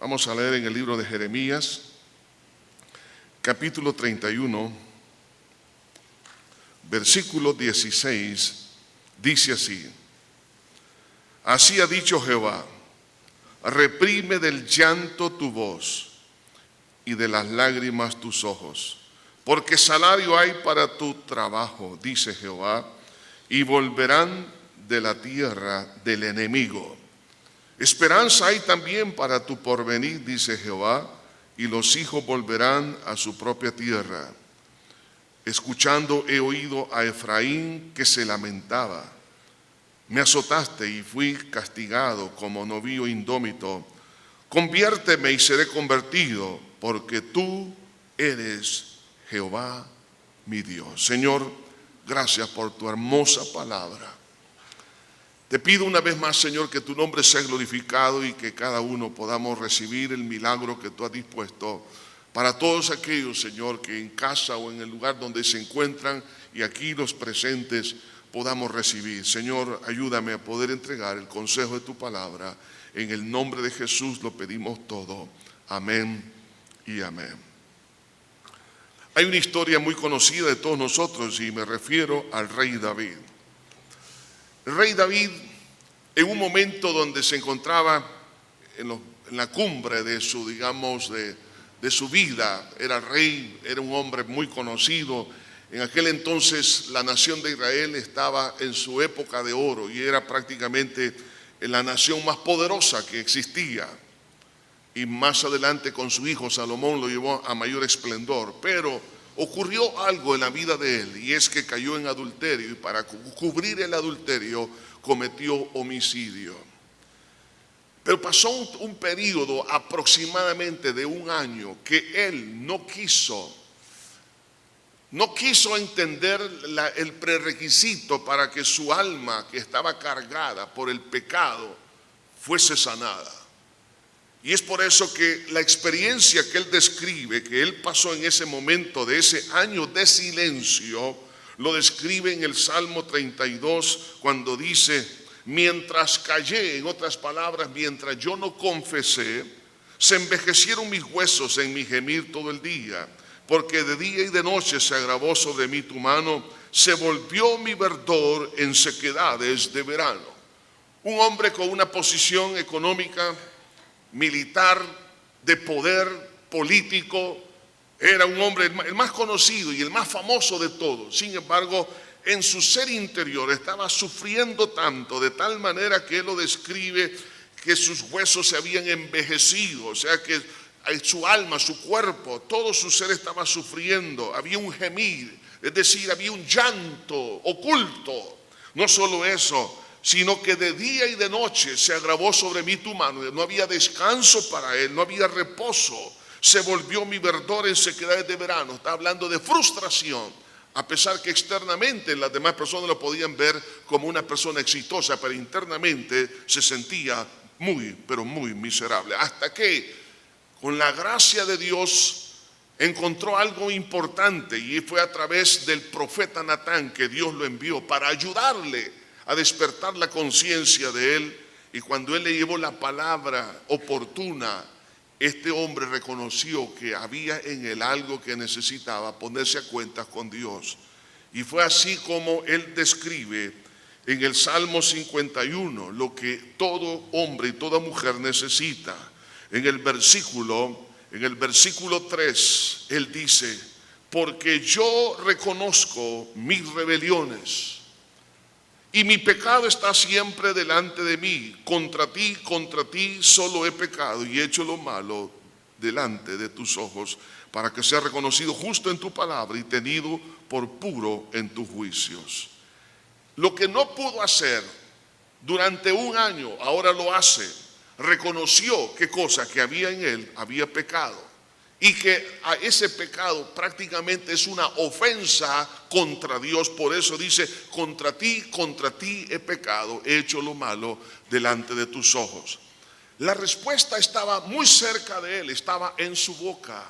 Vamos a leer en el libro de Jeremías, capítulo 31, versículo 16, dice así: Así ha dicho Jehová, reprime del llanto tu voz y de las lágrimas tus ojos, porque salario hay para tu trabajo, dice Jehová, y volverán de la tierra del enemigo. Esperanza hay también para tu porvenir, dice Jehová, y los hijos volverán a su propia tierra. Escuchando he oído a Efraín que se lamentaba. Me azotaste y fui castigado como novillo indómito. Conviérteme y seré convertido, porque tú eres Jehová mi Dios. Señor, gracias por tu hermosa palabra. Te pido una vez más, Señor, que tu nombre sea glorificado y que cada uno podamos recibir el milagro que tú has dispuesto para todos aquellos, Señor, que en casa o en el lugar donde se encuentran y aquí los presentes podamos recibir. Señor, ayúdame a poder entregar el consejo de tu palabra. En el nombre de Jesús lo pedimos todo. Amén y amén. Hay una historia muy conocida de todos nosotros y me refiero al rey David. El rey David, en un momento donde se encontraba en la cumbre de su, de su vida, era rey, era un hombre muy conocido. En aquel entonces la nación de Israel estaba en su época de oro y era prácticamente la nación más poderosa que existía. Y más adelante con su hijo Salomón lo llevó a mayor esplendor. Pero ocurrió algo en la vida de él, y es que cayó en adulterio, y para cubrir el adulterio cometió homicidio. Pero pasó un periodo aproximadamente de un año que él no quiso entender el prerequisito para que su alma, que estaba cargada por el pecado, fuese sanada. Y es por eso que la experiencia que él describe, que él pasó en ese momento de ese año de silencio, lo describe en el Salmo 32 cuando dice: mientras callé, en otras palabras, mientras yo no confesé, se envejecieron mis huesos en mi gemir todo el día, porque de día y de noche se agravó sobre mí tu mano, se volvió mi verdor en sequedades de verano. Un hombre con una posición económica, militar, de poder político, era un hombre el más conocido y el más famoso de todos. Sin embargo, en su ser interior estaba sufriendo tanto, de tal manera que él lo describe que sus huesos se habían envejecido, o sea que su alma, su cuerpo, todo su ser estaba sufriendo. Había un gemir, es decir, había un llanto oculto. No solo eso, sino que de día y de noche se agravó sobre mí tu mano. No había descanso para él, no había reposo. Se volvió mi verdor en sequedades de verano. Está hablando de frustración, a pesar que externamente las demás personas lo podían ver como una persona exitosa, pero internamente se sentía muy, pero muy miserable. Hasta que, con la gracia de Dios, encontró algo importante, y fue a través del profeta Natán que Dios lo envió para ayudarle a despertar la conciencia de él. Y cuando él le llevó la palabra oportuna, este hombre reconoció que había en él algo que necesitaba ponerse a cuentas con Dios. Y fue así como él describe en el Salmo 51 lo que todo hombre y toda mujer necesita. En el versículo 3, él dice: porque yo reconozco mis rebeliones y mi pecado está siempre delante de mí. Contra ti solo he pecado y he hecho lo malo delante de tus ojos, para que sea reconocido justo en tu palabra y tenido por puro en tus juicios. Lo que no pudo hacer durante un año, ahora lo hace. Reconoció qué cosa, que había en él, había pecado. Y que a ese pecado prácticamente es una ofensa contra Dios. Por eso dice: contra ti he pecado, he hecho lo malo delante de tus ojos. La respuesta estaba muy cerca de él, estaba en su boca.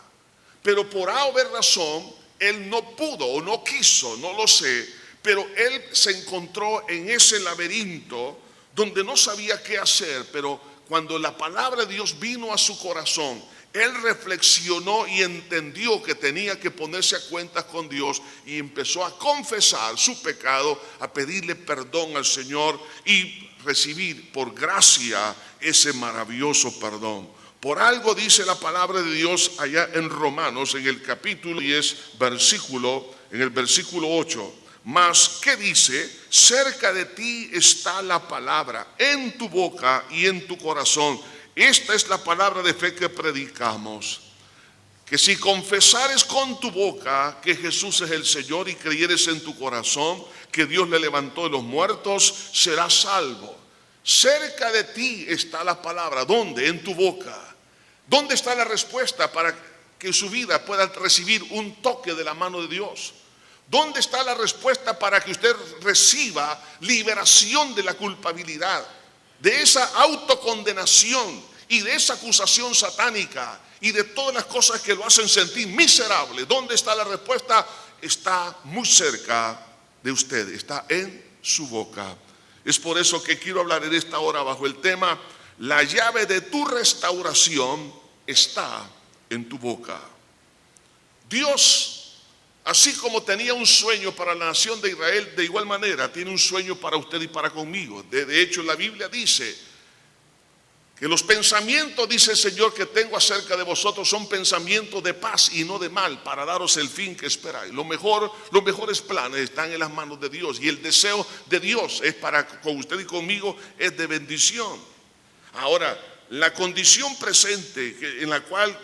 Pero por A o B razón, él no pudo o no quiso, no lo sé. Pero él se encontró en ese laberinto donde no sabía qué hacer. Pero cuando la palabra de Dios vino a su corazón, él reflexionó y entendió que tenía que ponerse a cuentas con Dios y empezó a confesar su pecado, a pedirle perdón al Señor y recibir por gracia ese maravilloso perdón. Por algo dice la palabra de Dios allá en Romanos, en el capítulo 10, en el versículo 8. Mas, ¿qué dice? Cerca de ti está la palabra, en tu boca y en tu corazón. Esta es la palabra de fe que predicamos. Que si confesares con tu boca que Jesús es el Señor y creyeres en tu corazón que Dios le levantó de los muertos, serás salvo. Cerca de ti está la palabra. ¿Dónde? En tu boca. ¿Dónde está la respuesta para que su vida pueda recibir un toque de la mano de Dios? ¿Dónde está la respuesta para que usted reciba liberación de la culpabilidad, de esa autocondenación y de esa acusación satánica y de todas las cosas que lo hacen sentir miserable? ¿Dónde está la respuesta? Está muy cerca de usted, está en su boca. Es por eso que quiero hablar en esta hora bajo el tema: la llave de tu restauración está en tu boca. Dios, así como tenía un sueño para la nación de Israel, de igual manera tiene un sueño para usted y para conmigo. De hecho, la Biblia dice que los pensamientos, dice el Señor, que tengo acerca de vosotros son pensamientos de paz y no de mal, para daros el fin que esperáis. Los mejores planes están en las manos de Dios, y el deseo de Dios es para con usted y conmigo, es de bendición. Ahora, la condición presente en la cual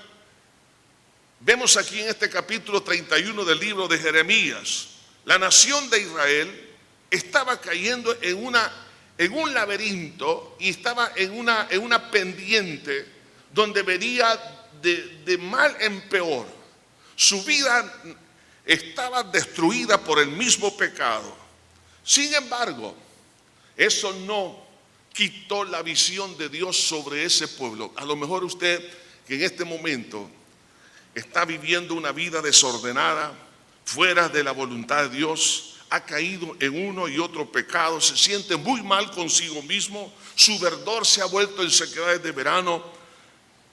vemos aquí en este capítulo 31 del libro de Jeremías, la nación de Israel estaba cayendo en un laberinto y estaba en una pendiente donde venía de mal en peor. Su vida estaba destruida por el mismo pecado. Sin embargo, eso no quitó la visión de Dios sobre ese pueblo. A lo mejor usted, que en este momento está viviendo una vida desordenada, fuera de la voluntad de Dios, ha caído en uno y otro pecado, se siente muy mal consigo mismo, su verdor se ha vuelto en sequedades de verano.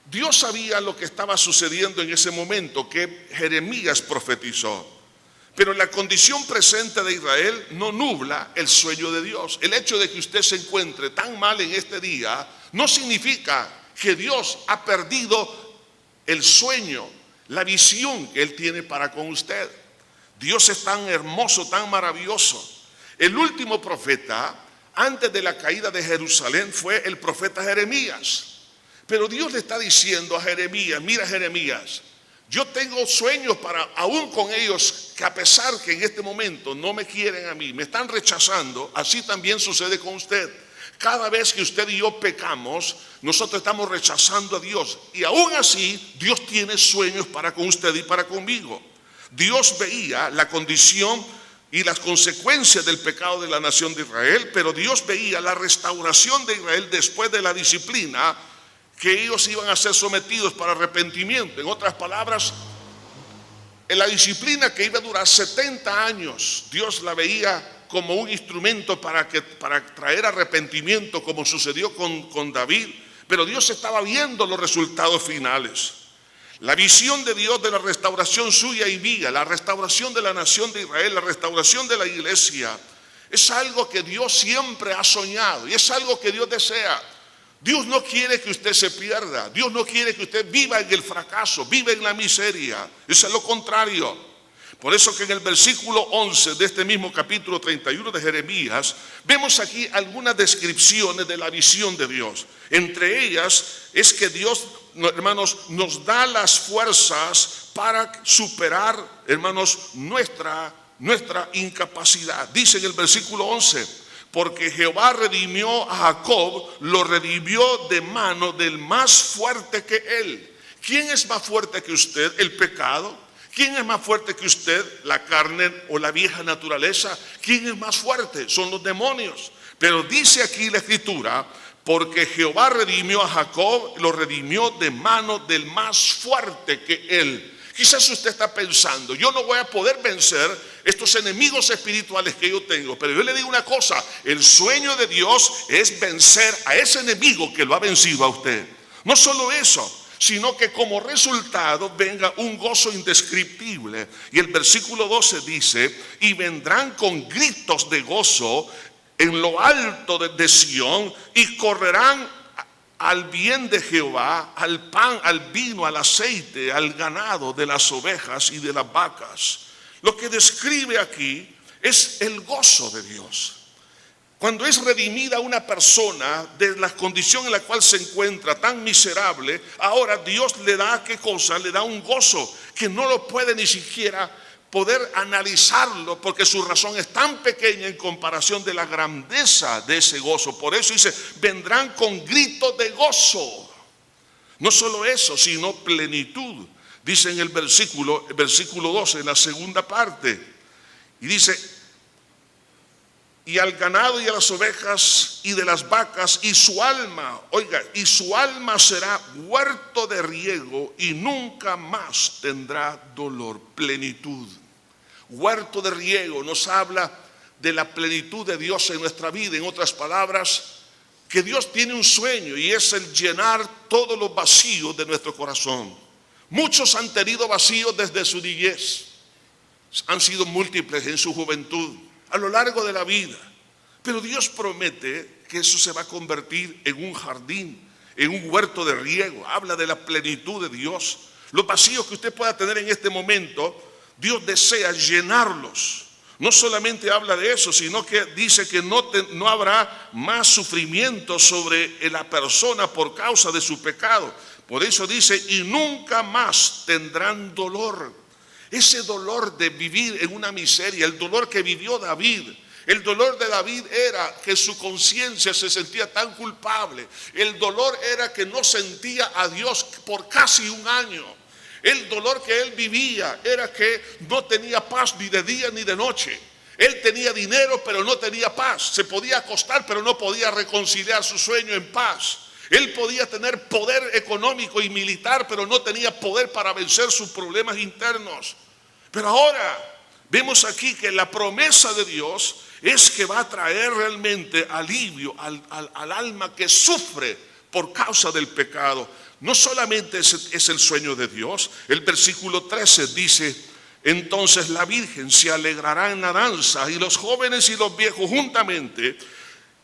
Dios sabía lo que estaba sucediendo en ese momento que Jeremías profetizó. Pero la condición presente de Israel no nubla el sueño de Dios. El hecho de que usted se encuentre tan mal en este día no significa que Dios ha perdido el sueño, la visión que Él tiene para con usted. Dios es tan hermoso, tan maravilloso. El último profeta antes de la caída de Jerusalén fue el profeta Jeremías. Pero Dios le está diciendo a Jeremías: mira, Jeremías, yo tengo sueños para aún con ellos, que a pesar que en este momento no me quieren a mí, me están rechazando. Así también sucede con usted. Cada vez que usted y yo pecamos, nosotros estamos rechazando a Dios, y aún así Dios tiene sueños para con usted y para conmigo. Dios veía la condición y las consecuencias del pecado de la nación de Israel, pero Dios veía la restauración de Israel después de la disciplina que ellos iban a ser sometidos para arrepentimiento. En otras palabras, en la disciplina que iba a durar 70 años, Dios la veía como un instrumento para traer arrepentimiento, como sucedió con David. Pero Dios estaba viendo los resultados finales. La visión de Dios de la restauración suya y mía, la restauración de la nación de Israel, la restauración de la iglesia, es algo que Dios siempre ha soñado y es algo que Dios desea. Dios no quiere que usted se pierda. Dios no quiere que usted viva en el fracaso, viva en la miseria. Eso es lo contrario. Por eso que en el versículo 11 de este mismo capítulo 31 de Jeremías, vemos aquí algunas descripciones de la visión de Dios. Entre ellas es que Dios, hermanos, nos da las fuerzas para superar, hermanos, nuestra incapacidad. Dice en el versículo 11: porque Jehová redimió a Jacob, lo redimió de mano del más fuerte que él. ¿Quién es más fuerte que usted? ¿El pecado? ¿Quién es más fuerte que usted? ¿La carne o la vieja naturaleza? ¿Quién es más fuerte? Son los demonios. Pero dice aquí la escritura: porque Jehová redimió a Jacob, lo redimió de mano del más fuerte que él. Quizás usted está pensando, yo no voy a poder vencer estos enemigos espirituales que yo tengo. Pero yo le digo una cosa, el sueño de Dios es vencer a ese enemigo que lo ha vencido a usted. No solo eso, sino que como resultado venga un gozo indescriptible. Y el versículo 12 dice, y vendrán con gritos de gozo en lo alto de Sión, y correrán al bien de Jehová, al pan, al vino, al aceite, al ganado de las ovejas y de las vacas. Lo que describe aquí es el gozo de Dios. Cuando es redimida una persona de la condición en la cual se encuentra tan miserable, ahora Dios le da, ¿qué cosa? Le da un gozo que no lo puede ni siquiera poder analizarlo, porque su razón es tan pequeña en comparación de la grandeza de ese gozo. Por eso dice, vendrán con gritos de gozo. No solo eso, sino plenitud. Dice en el versículo 12, en la segunda parte, y dice, y al ganado y a las ovejas y de las vacas, y su alma, oiga, y su alma será huerto de riego y nunca más tendrá dolor. Plenitud. Huerto de riego nos habla de la plenitud de Dios en nuestra vida. En otras palabras, que Dios tiene un sueño, y es el llenar todos los vacíos de nuestro corazón. Muchos han tenido vacíos desde su niñez, han sido múltiples en su juventud, a lo largo de la vida. Pero Dios promete que eso se va a convertir en un jardín, en un huerto de riego. Habla de la plenitud de Dios. Los vacíos que usted pueda tener en este momento, Dios desea llenarlos. No solamente habla de eso, sino que dice que no habrá más sufrimiento sobre la persona por causa de su pecado. Por eso dice, y nunca más tendrán dolor. Ese dolor de vivir en una miseria, el dolor que vivió David. El dolor de David era que su conciencia se sentía tan culpable. El dolor era que no sentía a Dios por casi un año. El dolor que él vivía era que no tenía paz ni de día ni de noche. Él tenía dinero, pero no tenía paz. Se podía acostar, pero no podía reconciliar su sueño en paz. Él podía tener poder económico y militar, pero no tenía poder para vencer sus problemas internos. Pero ahora vemos aquí que la promesa de Dios es que va a traer realmente alivio al alma que sufre por causa del pecado. No solamente es el sueño de Dios. El versículo 13 dice, entonces la Virgen se alegrará en la danza, y los jóvenes y los viejos juntamente,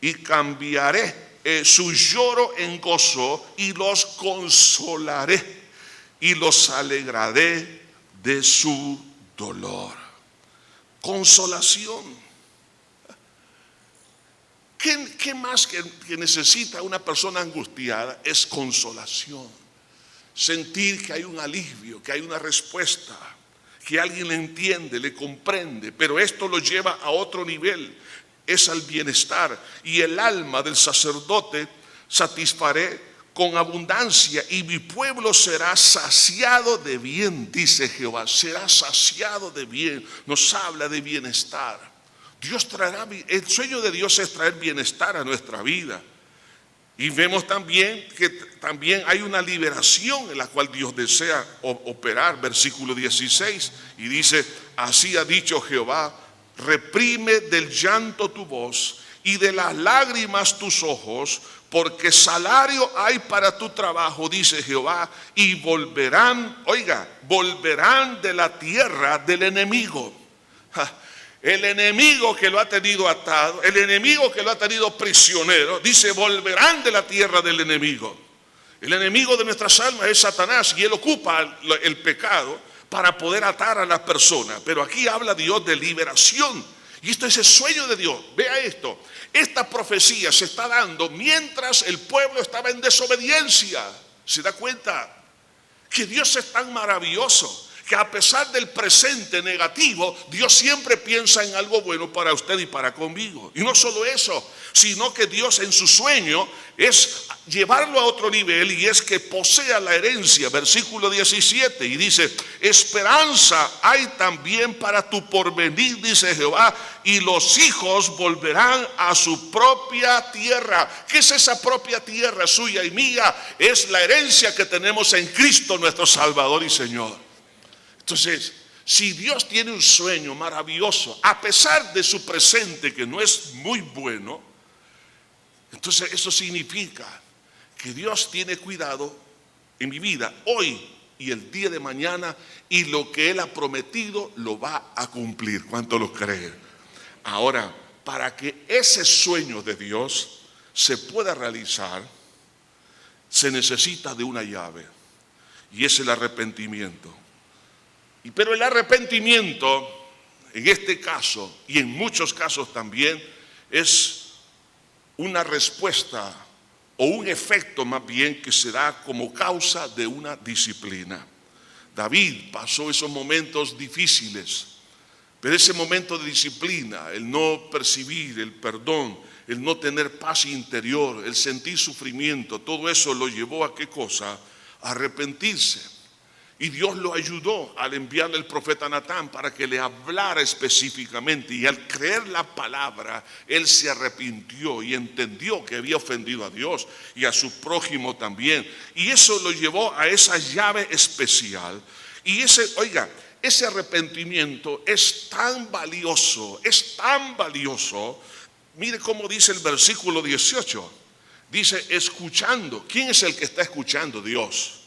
y cambiaré su lloro en gozo, y los consolaré, y los alegraré de su dolor. Consolación. ¿Qué más que necesita una persona angustiada? Es consolación. Sentir que hay un alivio, que hay una respuesta, que alguien le entiende, le comprende. Pero esto lo lleva a otro nivel, es al bienestar. Y el alma del sacerdote satisfaré con abundancia, y mi pueblo será saciado de bien, dice Jehová. Será saciado de bien. Nos habla de bienestar. Dios traerá, el sueño de Dios es traer bienestar a nuestra vida. Y vemos también que también hay una liberación en la cual Dios desea operar. Versículo 16, y dice, así ha dicho Jehová, reprime del llanto tu voz y de las lágrimas tus ojos, porque salario hay para tu trabajo, dice Jehová, y volverán, oiga, volverán de la tierra del enemigo. El enemigo que lo ha tenido atado, el enemigo que lo ha tenido prisionero, dice, volverán de la tierra del enemigo. El enemigo de nuestras almas es Satanás, y él ocupa el pecado para poder atar a las personas. Pero aquí habla Dios de liberación, y esto es el sueño de Dios. Vea esto, esta profecía se está dando mientras el pueblo estaba en desobediencia. ¿Se da cuenta? Que Dios es tan maravilloso, que a pesar del presente negativo, Dios siempre piensa en algo bueno para usted y para conmigo. Y no solo eso, sino que Dios en su sueño es llevarlo a otro nivel, y es que posea la herencia. Versículo 17, y dice, esperanza hay también para tu porvenir, dice Jehová, y los hijos volverán a su propia tierra. ¿Qué es esa propia tierra suya y mía? Es la herencia que tenemos en Cristo nuestro Salvador y Señor. Entonces, si Dios tiene un sueño maravilloso, a pesar de su presente que no es muy bueno, entonces eso significa que Dios tiene cuidado en mi vida hoy y el día de mañana, y lo que Él ha prometido lo va a cumplir. ¿Cuánto lo creen? Ahora, para que ese sueño de Dios se pueda realizar, se necesita de una llave, y es el arrepentimiento. Pero el arrepentimiento, en este caso y en muchos casos también, es una respuesta o un efecto más bien que se da como causa de una disciplina. David pasó esos momentos difíciles, pero ese momento de disciplina, el no percibir el perdón, el no tener paz interior, el sentir sufrimiento, todo eso lo llevó a ¿qué cosa? A arrepentirse. Y Dios lo ayudó al enviarle el profeta Natán para que le hablara específicamente. Y al creer la palabra, él se arrepintió y entendió que había ofendido a Dios y a su prójimo también. Y eso lo llevó a esa llave especial. Y ese arrepentimiento es tan valioso, es tan valioso. Mire cómo dice el versículo 18. Dice, escuchando. ¿Quién es el que está escuchando? Dios.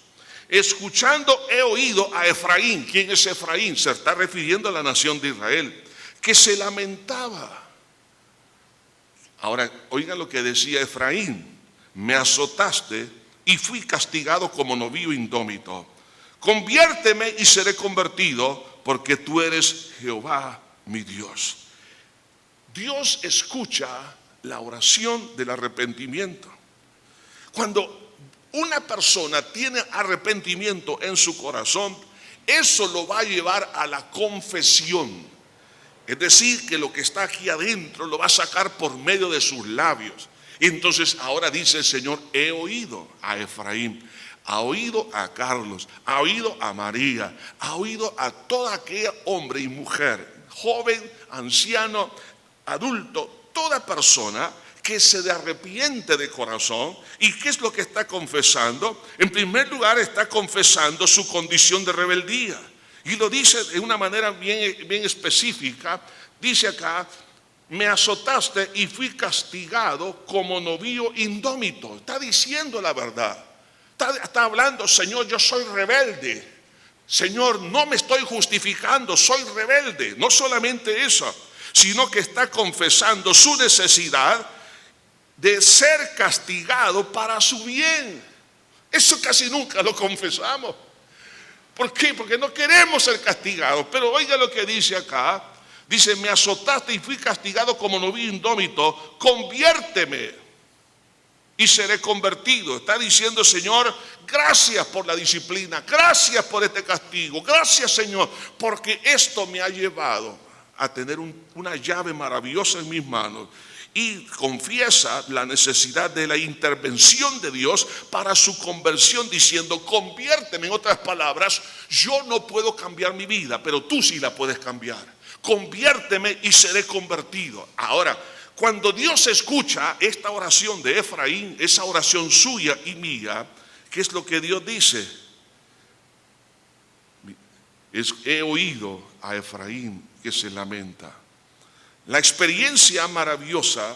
Escuchando he oído a Efraín. ¿Quién es Efraín? Se está refiriendo a la nación de Israel, que se lamentaba. Ahora, oigan lo que decía Efraín: me azotaste y fui castigado como novillo indómito. Conviérteme y seré convertido, porque tú eres Jehová mi Dios. Dios escucha la oración del arrepentimiento. Cuando una persona tiene arrepentimiento en su corazón, eso lo va a llevar a la confesión. Es decir, que lo que está aquí adentro lo va a sacar por medio de sus labios. Entonces ahora dice el Señor, he oído a Efraín, ha oído a Carlos, ha oído a María, ha oído a todo aquel hombre y mujer, joven, anciano, adulto, toda persona que se arrepiente de corazón. ¿Y qué es lo que está confesando? En primer lugar, está confesando su condición de rebeldía, y lo dice de una manera bien específica. Dice acá, me azotaste y fui castigado como novillo indómito. Está diciendo la verdad, está hablando: Señor, yo soy rebelde. Señor, no me estoy justificando, soy rebelde. No solamente eso, sino que está confesando su necesidad de ser castigado para su bien. Eso casi nunca lo confesamos. ¿Por qué? Porque no queremos ser castigados. Pero oiga lo que dice acá. Dice, me azotaste y fui castigado como novillo indómito. Conviérteme y seré convertido. Está diciendo, Señor, gracias por la disciplina, gracias por este castigo, gracias, Señor, porque esto me ha llevado a tener una llave maravillosa en mis manos. Y confiesa la necesidad de la intervención de Dios para su conversión, diciendo, conviérteme. En otras palabras, yo no puedo cambiar mi vida, pero tú sí la puedes cambiar. Conviérteme y seré convertido. Ahora, cuando Dios escucha esta oración de Efraín, esa oración suya y mía, ¿qué es lo que Dios dice? He oído a Efraín que se lamenta. La experiencia maravillosa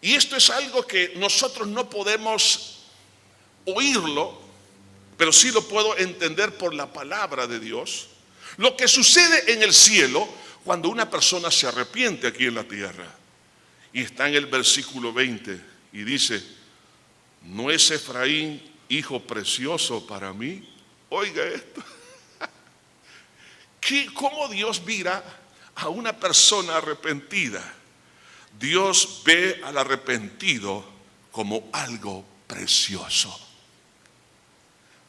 y esto es algo que nosotros no podemos oírlo, pero sí lo puedo entender por la palabra de Dios. Lo que sucede en el cielo cuando una persona se arrepiente aquí en la tierra. Y está en el versículo 20 y dice, ¿no es Efraín hijo precioso para mí? Oiga esto. ¿Cómo Dios mira a una persona arrepentida? Dios ve al arrepentido como algo precioso,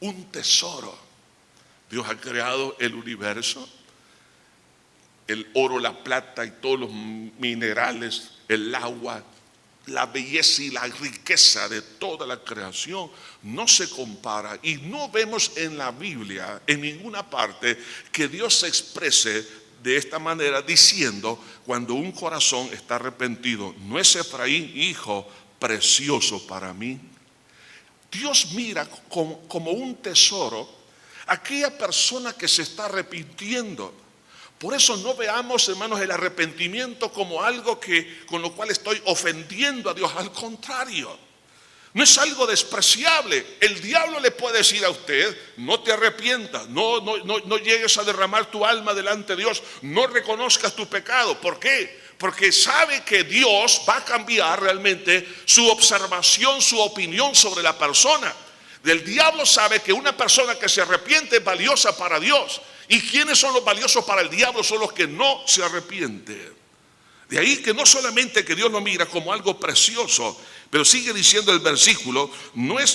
un tesoro. Dios ha creado el universo, el oro, la plata y todos los minerales, el agua, la belleza y la riqueza de toda la creación no se compara. Y no vemos en la Biblia, en ninguna parte, que Dios se exprese de esta manera diciendo, cuando un corazón está arrepentido, ¿no es Efraín hijo precioso para mí? Dios mira como un tesoro aquella persona que se está arrepintiendo. Por eso no veamos, hermanos, el arrepentimiento como algo con lo cual estoy ofendiendo a Dios. Al contrario, no es algo despreciable. El diablo le puede decir a usted: no te arrepientas, no llegues a derramar tu alma delante de Dios, no reconozcas tu pecado. ¿Por qué? Porque sabe que Dios va a cambiar realmente su observación, su opinión sobre la persona. El diablo sabe que una persona que se arrepiente es valiosa para Dios. ¿Y quiénes son los valiosos para el diablo? Son los que no se arrepienten. De ahí que no solamente que Dios lo mira como algo precioso, pero sigue diciendo el versículo,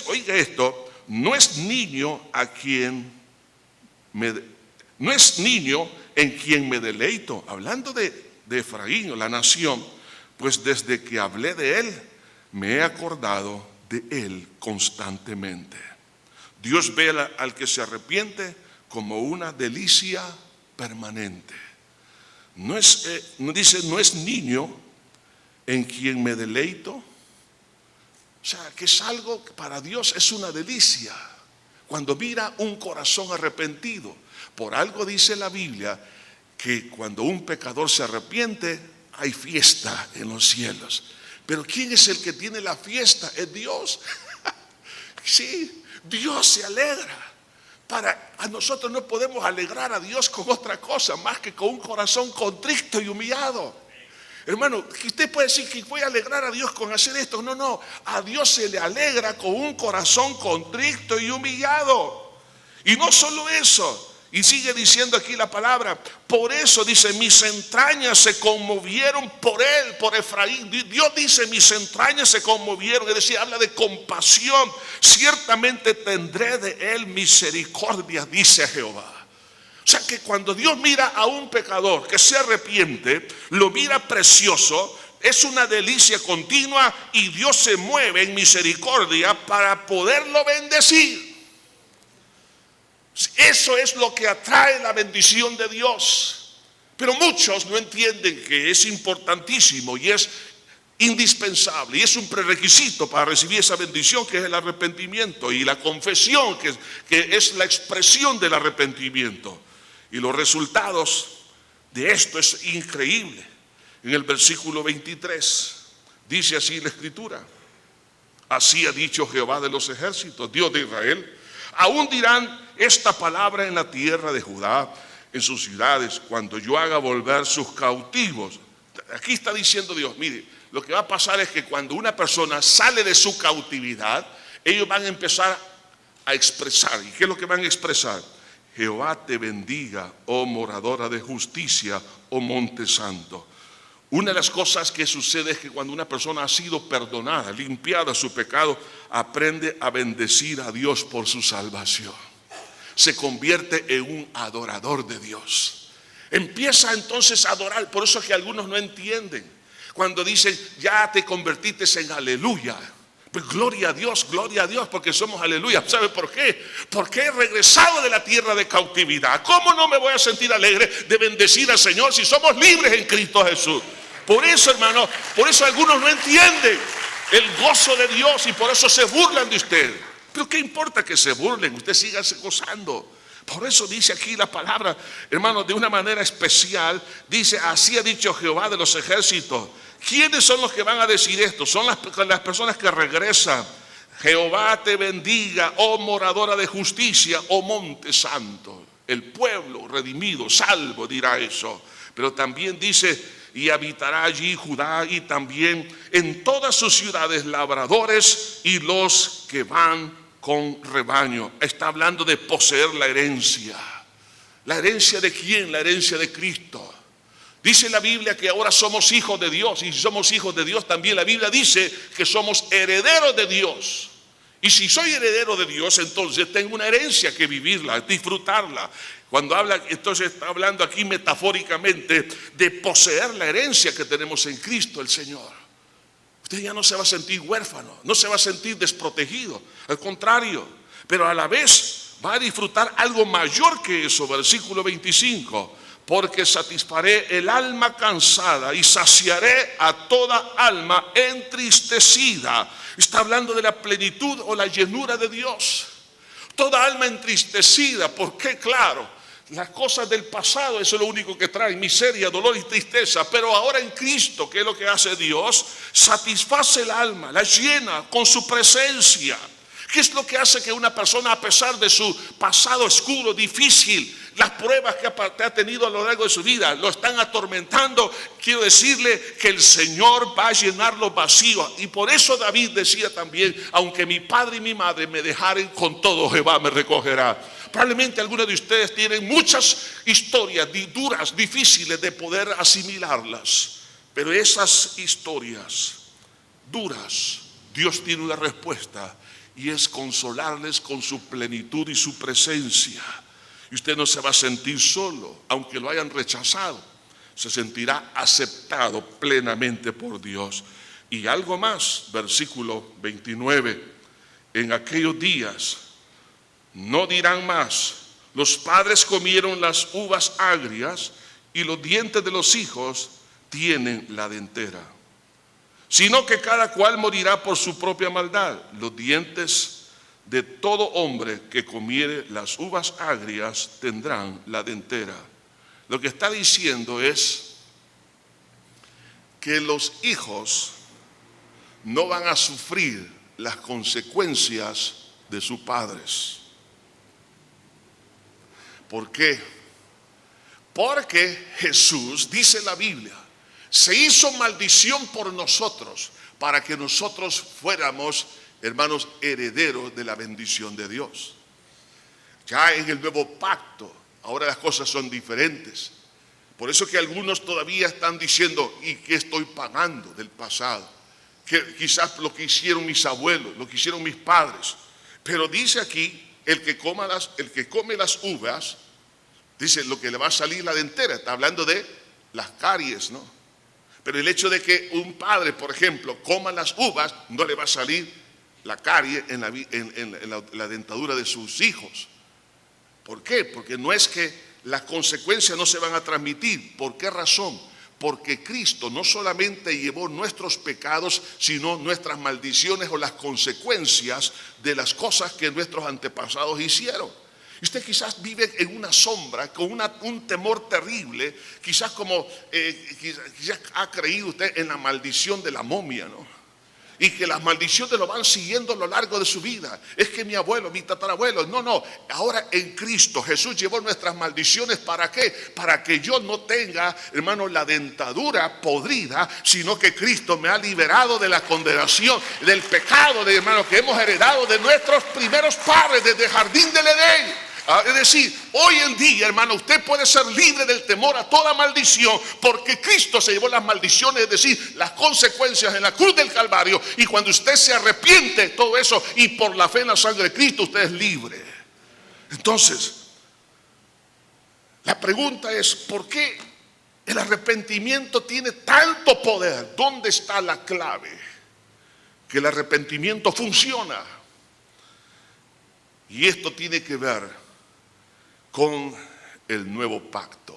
oiga esto, no es niño en quien me deleito. Hablando de Efraín, la nación, pues desde que hablé de él, me he acordado de él constantemente. Dios ve al que se arrepiente como una delicia permanente. No es niño en quien me deleito. O sea, que es algo que para Dios es una delicia cuando mira un corazón arrepentido. Por algo dice la Biblia que cuando un pecador se arrepiente hay fiesta en los cielos. Pero ¿quién es el que tiene la fiesta? Es Dios. Sí, Dios se alegra. A nosotros no podemos alegrar a Dios con otra cosa más que con un corazón contrito y humillado. Hermano, usted puede decir que voy a alegrar a Dios con hacer esto. No, a Dios se le alegra con un corazón contrito y humillado. Y no solo eso, y sigue diciendo aquí la palabra, por eso dice, mis entrañas se conmovieron por él, por Efraín. Dios dice, mis entrañas se conmovieron, es decir, habla de compasión. Ciertamente tendré de él misericordia, dice Jehová. O sea que cuando Dios mira a un pecador que se arrepiente, lo mira precioso, es una delicia continua y Dios se mueve en misericordia para poderlo bendecir. Eso es lo que atrae la bendición de Dios. Pero muchos no entienden que es importantísimo y es indispensable y es un prerequisito para recibir esa bendición, que es el arrepentimiento y la confesión, que es la expresión del arrepentimiento. Y los resultados de esto es increíble. En el versículo 23 dice así la Escritura: así ha dicho Jehová de los ejércitos, Dios de Israel, aún dirán esta palabra en la tierra de Judá, en sus ciudades, cuando yo haga volver sus cautivos. Aquí está diciendo Dios, mire, lo que va a pasar es que cuando una persona sale de su cautividad, ellos van a empezar a expresar. ¿Y qué es lo que van a expresar? Jehová te bendiga, oh moradora de justicia, oh monte santo. Una de las cosas que sucede es que cuando una persona ha sido perdonada, limpiada su pecado, aprende a bendecir a Dios por su salvación. Se convierte en un adorador de Dios. Empieza entonces a adorar. Por eso es que algunos no entienden. Cuando dicen, ya te convertiste en aleluya. Pues gloria a Dios, porque somos aleluya. ¿Sabe por qué? Porque he regresado de la tierra de cautividad. ¿Cómo no me voy a sentir alegre de bendecir al Señor si somos libres en Cristo Jesús? Por eso, hermano, por eso algunos no entienden el gozo de Dios y por eso se burlan de usted. Pero ¿qué importa que se burlen? Usted siga gozando. Por eso dice aquí la palabra, hermano, de una manera especial. Dice, así ha dicho Jehová de los ejércitos. ¿Quiénes son los que van a decir esto? Son las personas que regresan. Jehová te bendiga, oh moradora de justicia, oh monte santo. El pueblo redimido, salvo, dirá eso. Pero también dice, y habitará allí Judá y también en todas sus ciudades labradores y los que van con rebaño. Está hablando de poseer la herencia. ¿La herencia de quién? La herencia de Cristo. Dice la Biblia que ahora somos hijos de Dios, y si somos hijos de Dios también la Biblia dice que somos herederos de Dios. Y si soy heredero de Dios, entonces tengo una herencia que vivirla, disfrutarla. Cuando habla, entonces está hablando aquí metafóricamente de poseer la herencia que tenemos en Cristo el Señor. Usted ya no se va a sentir huérfano, no se va a sentir desprotegido, al contrario, pero a la vez va a disfrutar algo mayor que eso. Versículo 25, porque satisfaré el alma cansada y saciaré a toda alma entristecida. Está hablando de la plenitud o la llenura de Dios. Toda alma entristecida, porque claro, las cosas del pasado, eso es lo único que trae miseria, dolor y tristeza. Pero ahora en Cristo, ¿qué es lo que hace Dios? Satisface el alma, la llena con su presencia. ¿Qué es lo que hace que una persona, a pesar de su pasado oscuro, difícil, las pruebas que ha tenido a lo largo de su vida, lo están atormentando? Quiero decirle que el Señor va a llenar los vacíos. Y por eso David decía también: aunque mi padre y mi madre me dejaren, con todo Jehová me recogerá. Probablemente algunos de ustedes tienen muchas historias duras, difíciles de poder asimilarlas. Pero esas historias duras, Dios tiene una respuesta, y es consolarles con su plenitud y su presencia. Y usted no se va a sentir solo, aunque lo hayan rechazado. Se sentirá aceptado plenamente por Dios. Y algo más, versículo 29. En aquellos días no dirán más: los padres comieron las uvas agrias y los dientes de los hijos tienen la dentera. Sino que cada cual morirá por su propia maldad. Los dientes de todo hombre que comiere las uvas agrias tendrán la dentera. Lo que está diciendo es que los hijos no van a sufrir las consecuencias de sus padres. ¿Por qué? Porque Jesús, dice la Biblia, se hizo maldición por nosotros, para que nosotros fuéramos, hermanos, herederos de la bendición de Dios. Ya en el nuevo pacto, ahora las cosas son diferentes. Por eso que algunos todavía están diciendo: ¿y qué estoy pagando del pasado? Que quizás lo que hicieron mis abuelos, lo que hicieron mis padres. Pero dice aquí: el que come las uvas, dice, lo que le va a salir la dentera. Está hablando de las caries, ¿no? Pero el hecho de que un padre, por ejemplo, coma las uvas, no le va a salir la carie en la dentadura de sus hijos. ¿Por qué? Porque no es que las consecuencias no se van a transmitir. ¿Por qué razón? Porque Cristo no solamente llevó nuestros pecados, sino nuestras maldiciones o las consecuencias de las cosas que nuestros antepasados hicieron. Usted quizás vive en una sombra, con un temor terrible, quizás ha creído usted en la maldición de la momia, ¿no? Y que las maldiciones lo van siguiendo a lo largo de su vida. Es que mi abuelo, mi tatarabuelo, no. Ahora en Cristo Jesús llevó nuestras maldiciones. ¿Para qué? Para que yo no tenga, hermano, la dentadura podrida, sino que Cristo me ha liberado de la condenación, del pecado, hermano, que hemos heredado de nuestros primeros padres desde el jardín del Edén. Es decir, hoy en día, hermano, usted puede ser libre del temor a toda maldición, porque Cristo se llevó las maldiciones, es decir, las consecuencias en la cruz del Calvario. Y cuando usted se arrepiente de todo eso y por la fe en la sangre de Cristo, usted es libre. Entonces, la pregunta es: ¿por qué el arrepentimiento tiene tanto poder? ¿Dónde está la clave? Que el arrepentimiento funciona. Y esto tiene que ver con el nuevo pacto.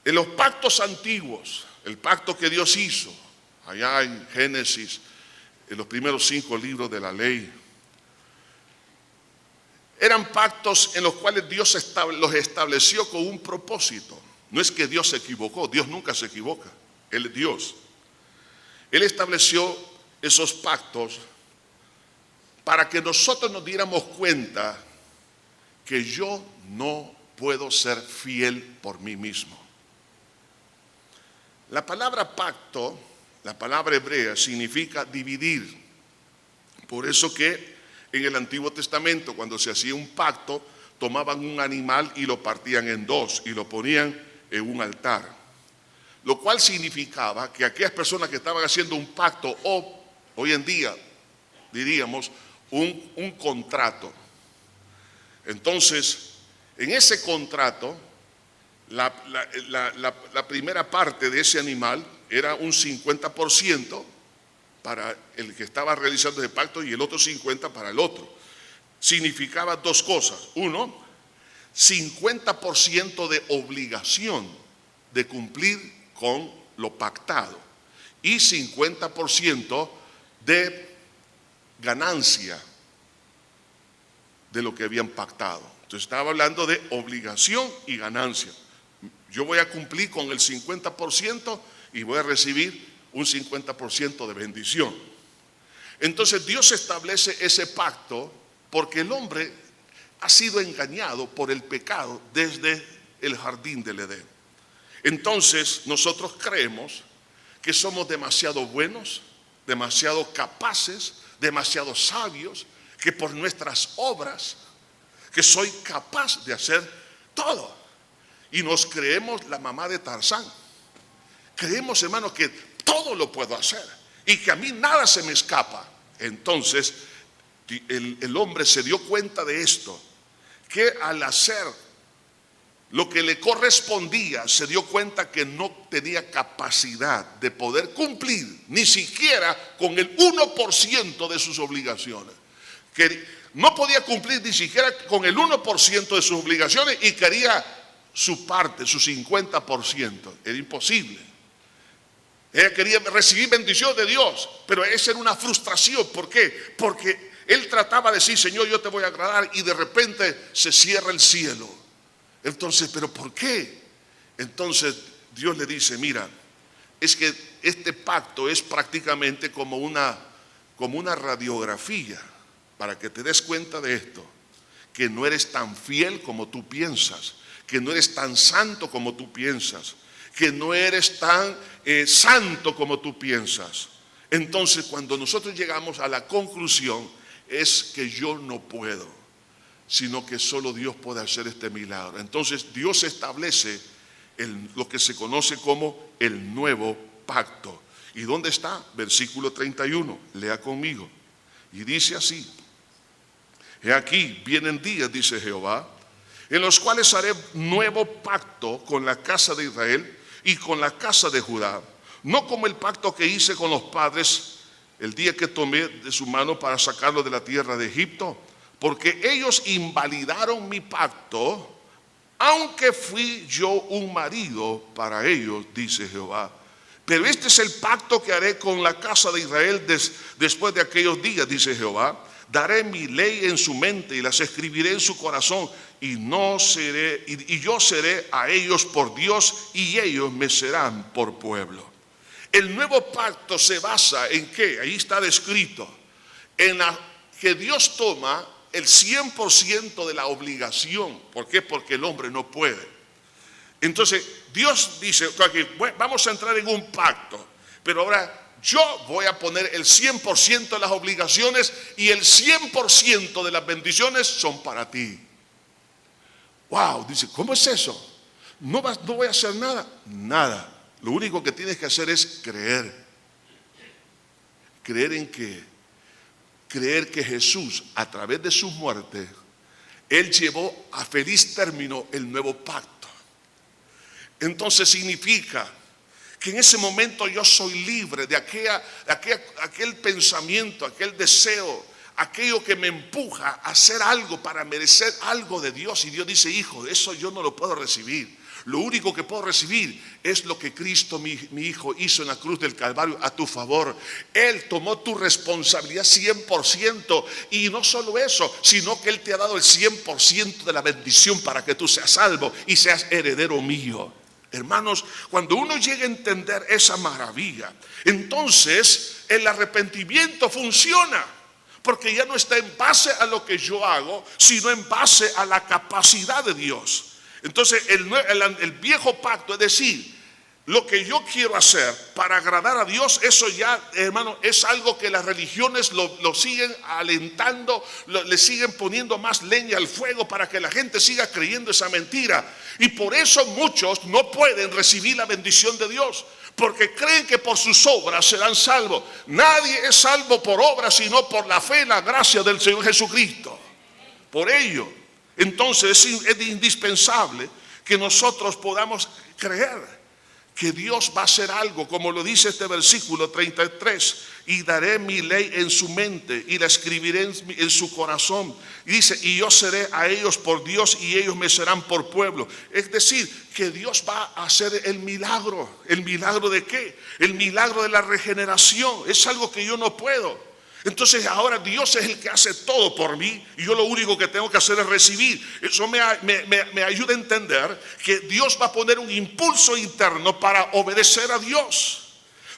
En los pactos antiguos, el pacto que Dios hizo allá en Génesis, en los primeros 5 libros de la ley, eran pactos en los cuales Dios los estableció con un propósito. No es que Dios se equivocó, Dios nunca se equivoca, Él es Dios. Él estableció esos pactos para que nosotros nos diéramos cuenta que yo no puedo ser fiel por mí mismo. La palabra pacto, la palabra hebrea, significa dividir. Por eso que en el Antiguo Testamento, cuando se hacía un pacto, tomaban un animal y lo partían en dos y lo ponían en un altar. Lo cual significaba que aquellas personas que estaban haciendo un pacto, o hoy en día diríamos un contrato. Entonces, en ese contrato, la primera parte de ese animal era un 50% para el que estaba realizando ese pacto y el otro 50% para el otro. Significaba dos cosas. Uno, 50% de obligación de cumplir con lo pactado y 50% de ganancia de lo que habían pactado. Entonces estaba hablando de obligación y ganancia. Yo voy a cumplir con el 50% y voy a recibir un 50% de bendición. Entonces Dios establece ese pacto porque el hombre ha sido engañado por el pecado desde el jardín del Edén. Entonces nosotros creemos que somos demasiado buenos, demasiado capaces, demasiado sabios, que por nuestras obras, que soy capaz de hacer todo. Y nos creemos la mamá de Tarzán. Creemos, hermanos, que todo lo puedo hacer y que a mí nada se me escapa. Entonces el hombre se dio cuenta de esto, que al hacer lo que le correspondía, se dio cuenta que no tenía capacidad de poder cumplir ni siquiera con el 1% de sus obligaciones. Que no podía cumplir ni siquiera con el 1% de sus obligaciones y quería su parte, su 50%. Era imposible. Ella quería recibir bendición de Dios, pero esa era una frustración. ¿Por qué? Porque él trataba de decir, Señor, yo te voy a agradar, y de repente se cierra el cielo. Entonces, ¿pero por qué? Entonces Dios le dice, mira, es que este pacto es prácticamente como una radiografía, para que te des cuenta de esto, que no eres tan fiel como tú piensas, que no eres tan santo como tú piensas, que no eres tan santo como tú piensas. Entonces, cuando nosotros llegamos a la conclusión, es que yo no puedo, sino que solo Dios puede hacer este milagro. Entonces Dios establece lo que se conoce como el nuevo pacto. ¿Y dónde está? Versículo 31, lea conmigo. Y dice así: he aquí, vienen días, dice Jehová, en los cuales haré nuevo pacto con la casa de Israel y con la casa de Judá, no como el pacto que hice con los padres el día que tomé de su mano para sacarlo de la tierra de Egipto, porque ellos invalidaron mi pacto, aunque fui yo un marido para ellos, dice Jehová. Pero este es el pacto que haré con la casa de Israel después de aquellos días, dice Jehová. Daré mi ley en su mente y las escribiré en su corazón, y yo seré a ellos por Dios y ellos me serán por pueblo. El nuevo pacto se basa en ¿qué? Ahí está descrito, en que Dios toma el 100% de la obligación. ¿Por qué? Porque el hombre no puede. Entonces Dios dice, vamos a entrar en un pacto, pero ahora yo voy a poner el 100% de las obligaciones y el 100% de las bendiciones son para ti. Wow, dice, ¿cómo es eso? No voy a hacer nada. Nada. Lo único que tienes que hacer es creer. ¿Creer en qué? Creer que Jesús, a través de su muerte, Él llevó a feliz término el nuevo pacto. Entonces significa que en ese momento yo soy libre de aquel pensamiento, aquel deseo, aquello que me empuja a hacer algo para merecer algo de Dios. Y Dios dice, hijo, eso yo no lo puedo recibir. Lo único que puedo recibir es lo que Cristo, mi Hijo, hizo en la cruz del Calvario a tu favor. Él tomó tu responsabilidad 100%, y no solo eso, sino que Él te ha dado el 100% de la bendición para que tú seas salvo y seas heredero mío. Hermanos, cuando uno llega a entender esa maravilla, entonces el arrepentimiento funciona, porque ya no está en base a lo que yo hago, sino en base a la capacidad de Dios. Entonces el viejo pacto, es decir, lo que yo quiero hacer para agradar a Dios, eso ya, hermano, es algo que las religiones lo siguen alentando, le siguen poniendo más leña al fuego para que la gente siga creyendo esa mentira. Y por eso muchos no pueden recibir la bendición de Dios, porque creen que por sus obras serán salvos. Nadie es salvo por obras, sino por la fe y la gracia del Señor Jesucristo. Por ello, entonces es indispensable que nosotros podamos creer que Dios va a hacer algo, como lo dice este versículo 33, y daré mi ley en su mente y la escribiré en su corazón. Y dice, y yo seré a ellos por Dios y ellos me serán por pueblo. Es decir, que Dios va a hacer el milagro. ¿El milagro de qué? El milagro de la regeneración. Es algo que yo no puedo. Entonces ahora Dios es el que hace todo por mí y yo lo único que tengo que hacer es recibir. Eso me ayuda a entender que Dios va a poner un impulso interno para obedecer a Dios.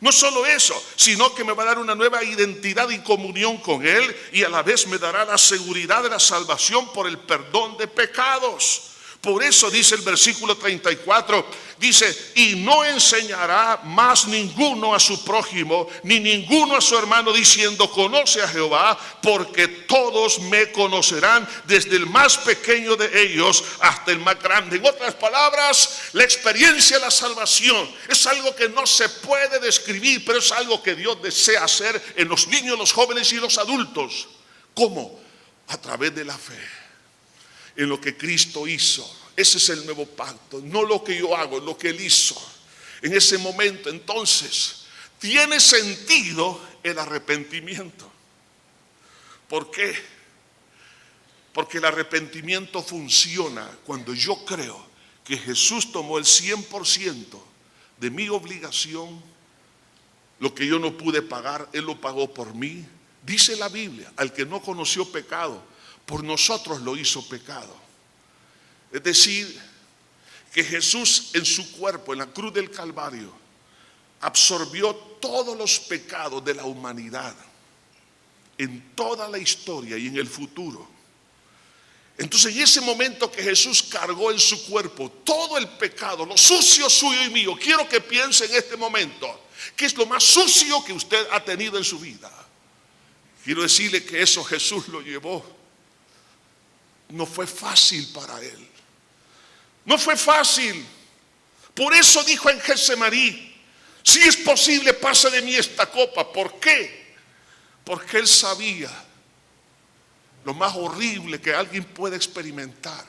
No solo eso, sino que me va a dar una nueva identidad y comunión con Él y a la vez me dará la seguridad de la salvación por el perdón de pecados. Por eso dice el versículo 34, dice, y no enseñará más ninguno a su prójimo, ni ninguno a su hermano, diciendo, conoce a Jehová, porque todos me conocerán, desde el más pequeño de ellos hasta el más grande. En otras palabras, la experiencia de la salvación es algo que no se puede describir, pero es algo que Dios desea hacer en los niños, los jóvenes y los adultos. ¿Cómo? A través de la fe en lo que Cristo hizo. Ese es el nuevo pacto, no lo que yo hago, lo que Él hizo. En ese momento, entonces, tiene sentido el arrepentimiento. ¿Por qué? Porque el arrepentimiento funciona cuando yo creo que Jesús tomó el 100% de mi obligación, lo que yo no pude pagar, Él lo pagó por mí. Dice la Biblia, al que no conoció pecado, por nosotros lo hizo pecado. Es decir, que Jesús en su cuerpo, en la cruz del Calvario, absorbió todos los pecados de la humanidad, en toda la historia y en el futuro. Entonces en ese momento que Jesús cargó en su cuerpo todo el pecado, lo sucio suyo y mío, quiero que piense en este momento, ¿qué es lo más sucio que usted ha tenido en su vida? Quiero decirle que eso Jesús lo llevó. No fue fácil para Él. No fue fácil. Por eso dijo en Getsemaní, si es posible, pase de mí esta copa. ¿Por qué? Porque Él sabía lo más horrible que alguien puede experimentar.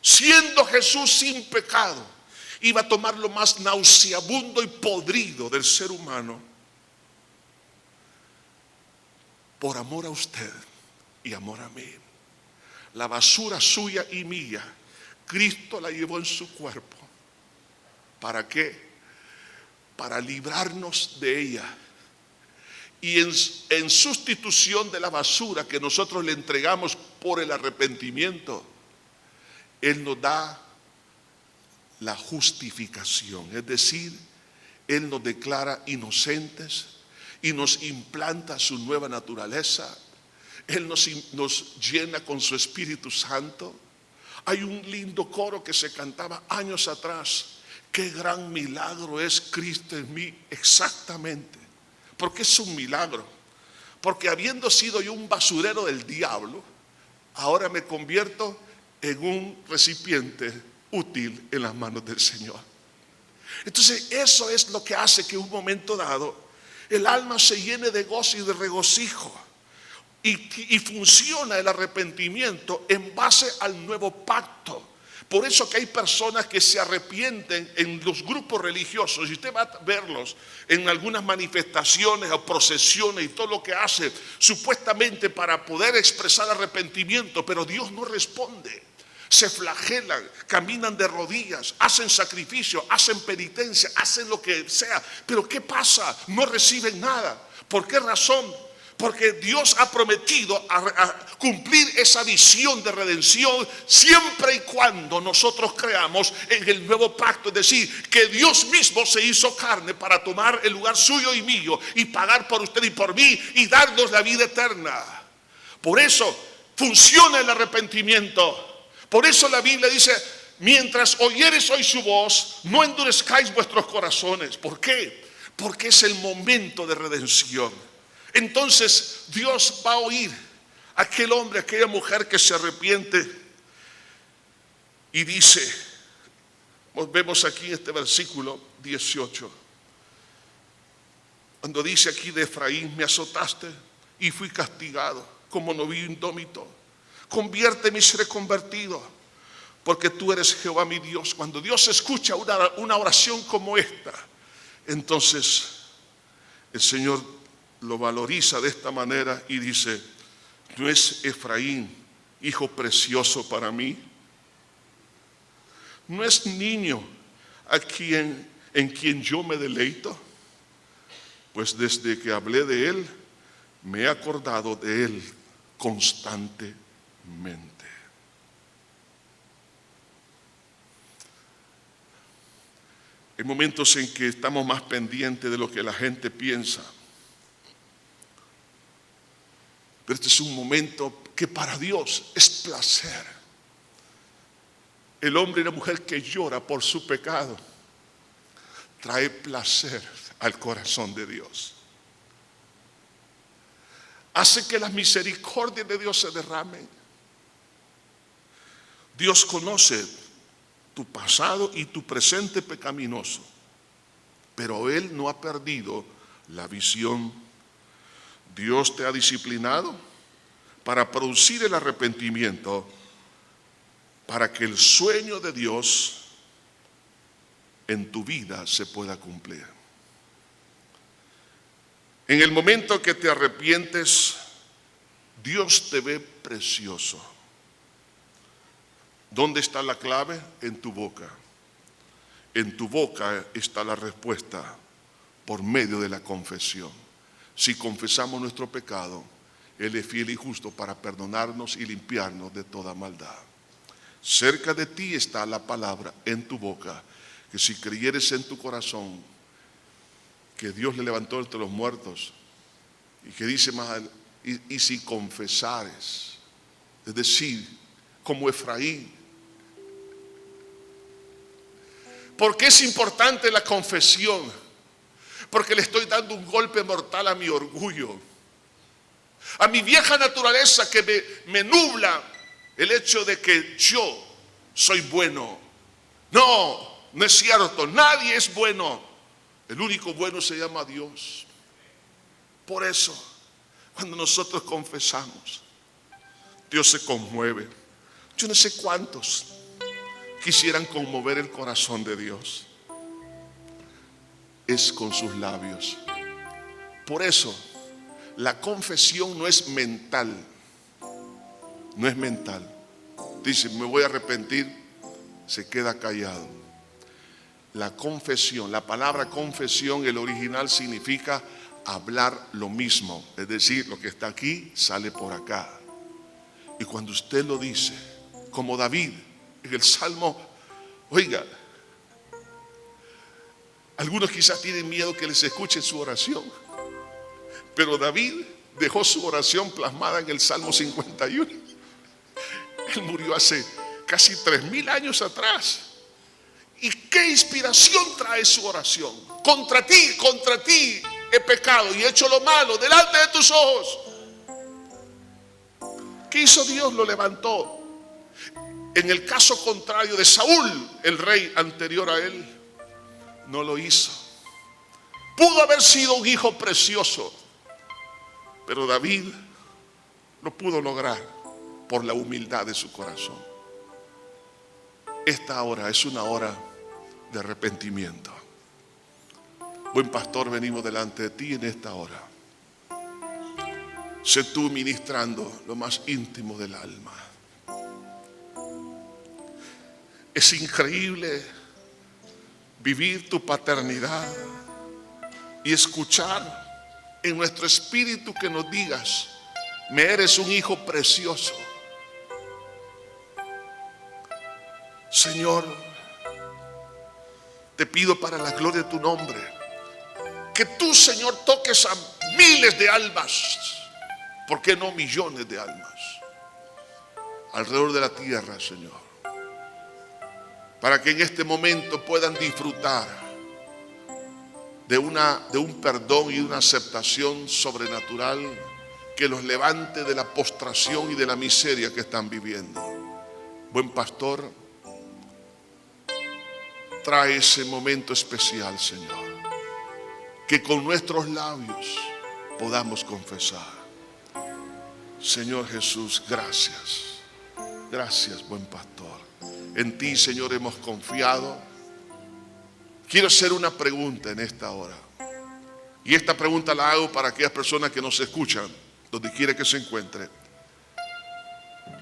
Siendo Jesús sin pecado, iba a tomar lo más nauseabundo y podrido del ser humano por amor a usted y amor a mí. La basura suya y mía, Cristo la llevó en su cuerpo. ¿Para qué? Para librarnos de ella. Y en sustitución de la basura que nosotros le entregamos por el arrepentimiento, Él nos da la justificación. Es decir, Él nos declara inocentes y nos implanta su nueva naturaleza. Él nos llena con su Espíritu Santo. Hay un lindo coro que se cantaba años atrás. Qué gran milagro es Cristo en mí. Exactamente. Porque es un milagro. Porque habiendo sido yo un basurero del diablo, ahora me convierto en un recipiente útil en las manos del Señor. Entonces eso es lo que hace que en un momento dado el alma se llene de gozo y de regocijo. Y funciona el arrepentimiento en base al nuevo pacto. Por eso que hay personas que se arrepienten en los grupos religiosos, y usted va a verlos en algunas manifestaciones o procesiones y todo lo que hace supuestamente para poder expresar arrepentimiento, pero Dios no responde. Se flagelan, caminan de rodillas, hacen sacrificio, hacen penitencia, hacen lo que sea, pero ¿qué pasa? No reciben nada. ¿Por qué razón? Porque Dios ha prometido a cumplir esa visión de redención siempre y cuando nosotros creamos en el nuevo pacto. Es decir, que Dios mismo se hizo carne para tomar el lugar suyo y mío y pagar por usted y por mí y darnos la vida eterna. Por eso funciona el arrepentimiento. Por eso la Biblia dice, mientras oyereis hoy su voz, no endurezcáis vuestros corazones. ¿Por qué? Porque es el momento de redención. Entonces Dios va a oír a aquel hombre, a aquella mujer que se arrepiente y dice, vemos aquí en este versículo 18, cuando dice aquí de Efraín, me azotaste y fui castigado como novillo indómito, conviérteme y seré convertido, porque tú eres Jehová mi Dios. Cuando Dios escucha una oración como esta, entonces el Señor lo valoriza de esta manera y dice, ¿no es Efraín hijo precioso para mí? ¿No es niño en quien yo me deleito? Pues desde que hablé de él, me he acordado de Él constantemente. Hay momentos en que estamos más pendientes de lo que la gente piensa. Pero este es un momento que para Dios es placer. El hombre y la mujer que llora por su pecado trae placer al corazón de Dios. Hace que las misericordias de Dios se derramen. Dios conoce tu pasado y tu presente pecaminoso, pero Él no ha perdido la visión. Dios te ha disciplinado para producir el arrepentimiento, para que el sueño de Dios en tu vida se pueda cumplir. En el momento que te arrepientes, Dios te ve precioso. ¿Dónde está la clave? En tu boca. En tu boca está la respuesta por medio de la confesión. Si confesamos nuestro pecado, Él es fiel y justo para perdonarnos y limpiarnos de toda maldad. Cerca de ti está la palabra en tu boca, que si creyeres en tu corazón que Dios le levantó entre los muertos, y que dice más, y si confesares, es decir, como Efraín. ¿Por qué es importante la confesión? Porque le estoy dando un golpe mortal a mi orgullo, a mi vieja naturaleza que me nubla el hecho de que yo soy bueno. No, no es cierto, nadie es bueno. El único bueno se llama Dios. Por eso, cuando nosotros confesamos, Dios se conmueve. Yo no sé cuántos quisieran conmover el corazón de Dios. Es con sus labios. Por eso, la confesión no es mental. No es mental. Dice, me voy a arrepentir, se queda callado. La confesión, la palabra confesión, el original significa hablar lo mismo. Es decir, lo que está aquí sale por acá. Y cuando usted lo dice, como David en el Salmo, oiga, algunos quizás tienen miedo que les escuche su oración, pero David dejó su oración plasmada en el Salmo 51. Él murió hace casi 3000 años atrás. ¿Y qué inspiración trae su oración? Contra ti he pecado y he hecho lo malo delante de tus ojos. ¿Qué hizo Dios? Lo levantó. En el caso contrario de Saúl, el rey anterior a él, no lo hizo. Pudo haber sido un hijo precioso, pero David lo pudo lograr por la humildad de su corazón. Esta hora es una hora de arrepentimiento. Buen pastor, venimos delante de ti en esta hora. Sé tú ministrando lo más íntimo del alma. Es increíble vivir tu paternidad y escuchar en nuestro espíritu que nos digas, me eres un hijo precioso. Señor, te pido para la gloria de tu nombre, que tú, Señor, toques a miles de almas, ¿por qué no millones de almas? Alrededor de la tierra, Señor, para que en este momento puedan disfrutar de un perdón y una aceptación sobrenatural que los levante de la postración y de la miseria que están viviendo. Buen pastor, trae ese momento especial, Señor, que con nuestros labios podamos confesar. Señor Jesús, gracias. Gracias, buen pastor. En ti, Señor, hemos confiado. Quiero hacer una pregunta en esta hora. Y esta pregunta la hago para aquellas personas que nos escuchan, donde quiera que se encuentre.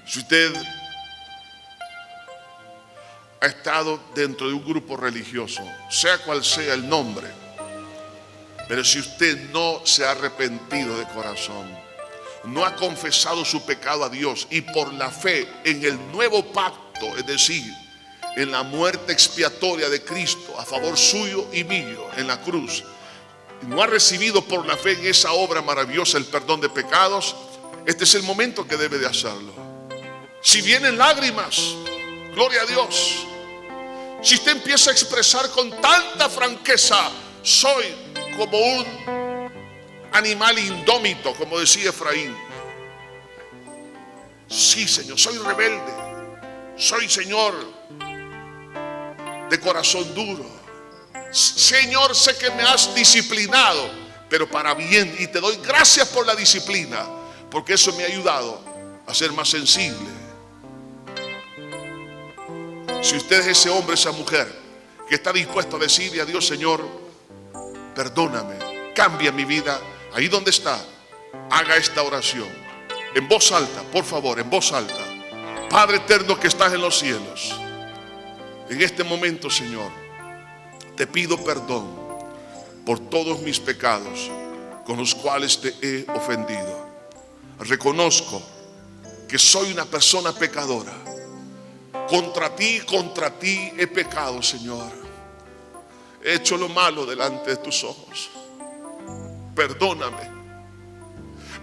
Si usted ha estado dentro de un grupo religioso, sea cual sea el nombre, Pero si usted no se ha arrepentido de corazón, no ha confesado su pecado a Dios y por la fe en el nuevo pacto, es decir, en la muerte expiatoria de Cristo a favor suyo y mío en la cruz, no ha recibido por la fe en esa obra maravillosa el perdón de pecados, este es el momento que debe de hacerlo. Si vienen lágrimas, gloria a Dios. Si usted empieza a expresar con tanta franqueza, soy como un animal indómito, como decía Efraín. Sí, Señor, soy rebelde. Soy, Señor, de corazón duro. Señor, sé que me has disciplinado, pero para bien, y te doy gracias por la disciplina, porque eso me ha ayudado a ser más sensible. Si usted es ese hombre, esa mujer que está dispuesto a decirle a Dios: Señor, perdóname, cambia mi vida, ahí donde está, haga esta oración en voz alta, por favor, en voz alta. Padre eterno que estás en los cielos, en este momento, Señor, te pido perdón por todos mis pecados con los cuales te he ofendido. Reconozco que soy una persona pecadora. Contra ti he pecado, Señor. He hecho lo malo delante de tus ojos. Perdóname,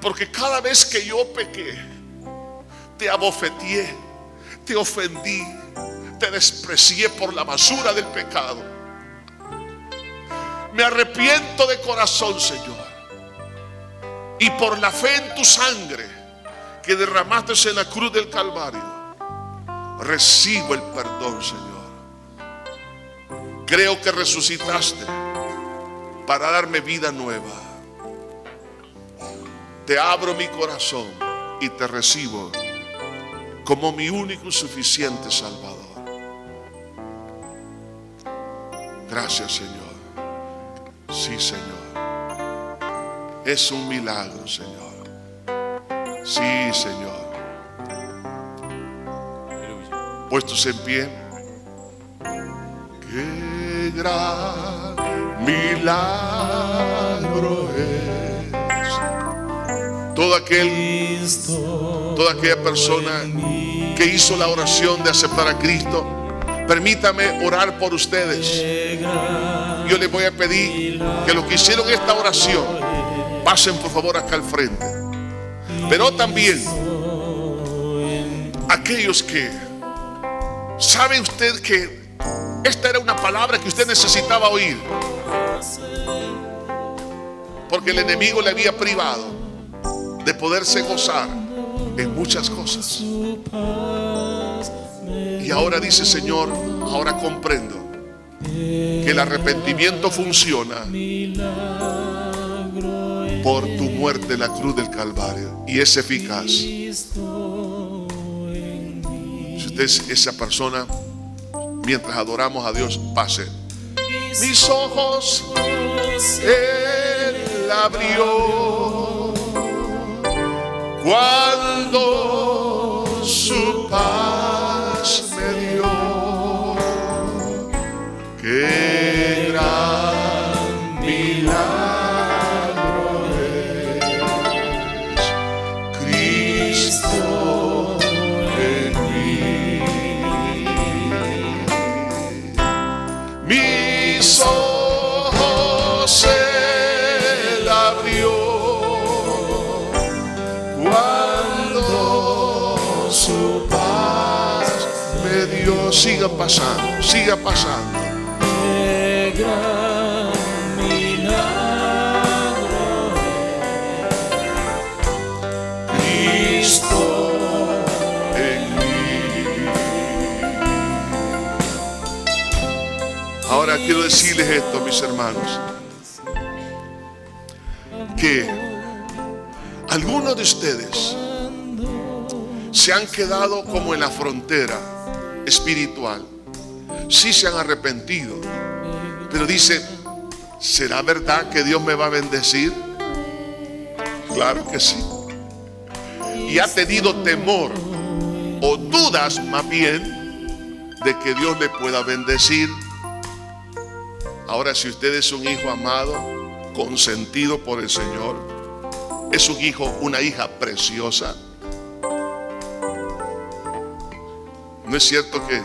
porque cada vez que yo pequé, te abofeteé, te ofendí, te desprecié por la basura del pecado. Me arrepiento de corazón, Señor, y por la fe en tu sangre que derramaste en la cruz del Calvario, recibo el perdón, Señor. Creo que resucitaste para darme vida nueva. Te abro mi corazón y te recibo como mi único y suficiente Salvador. Gracias, Señor. Sí, Señor. Es un milagro, Señor. Sí, Señor. Puestos en pie. Qué gran milagro es. Toda aquella persona que hizo la oración de aceptar a Cristo, permítame orar por ustedes. Yo les voy a pedir que los que hicieron esta oración pasen por favor acá al frente. Pero también aquellos que sabe usted que esta era una palabra que usted necesitaba oír, porque el enemigo le había privado de poderse gozar en muchas cosas. Y ahora dice: Señor, ahora comprendo que el arrepentimiento funciona por tu muerte en la cruz del Calvario y es eficaz. Si usted es esa persona, mientras adoramos a Dios, pase. Mis ojos Él abrió cuando su paz me dio. Qué gran milagro es Cristo en mí. Mis ojos Él abrió cuando su paz me dio. Siga pasando, siga pasando. Qué gran milagro es Cristo en mí. Ahora quiero decirles esto, mis hermanos, que algunos de ustedes se han quedado como en la frontera espiritual. Sí se han arrepentido, pero dice: ¿será verdad que Dios me va a bendecir? Claro que sí. Y ha tenido temor o dudas más bien de que Dios le pueda bendecir. Ahora, si usted es un hijo amado, consentido por el Señor. Es un hijo, una hija preciosa. ¿No es cierto que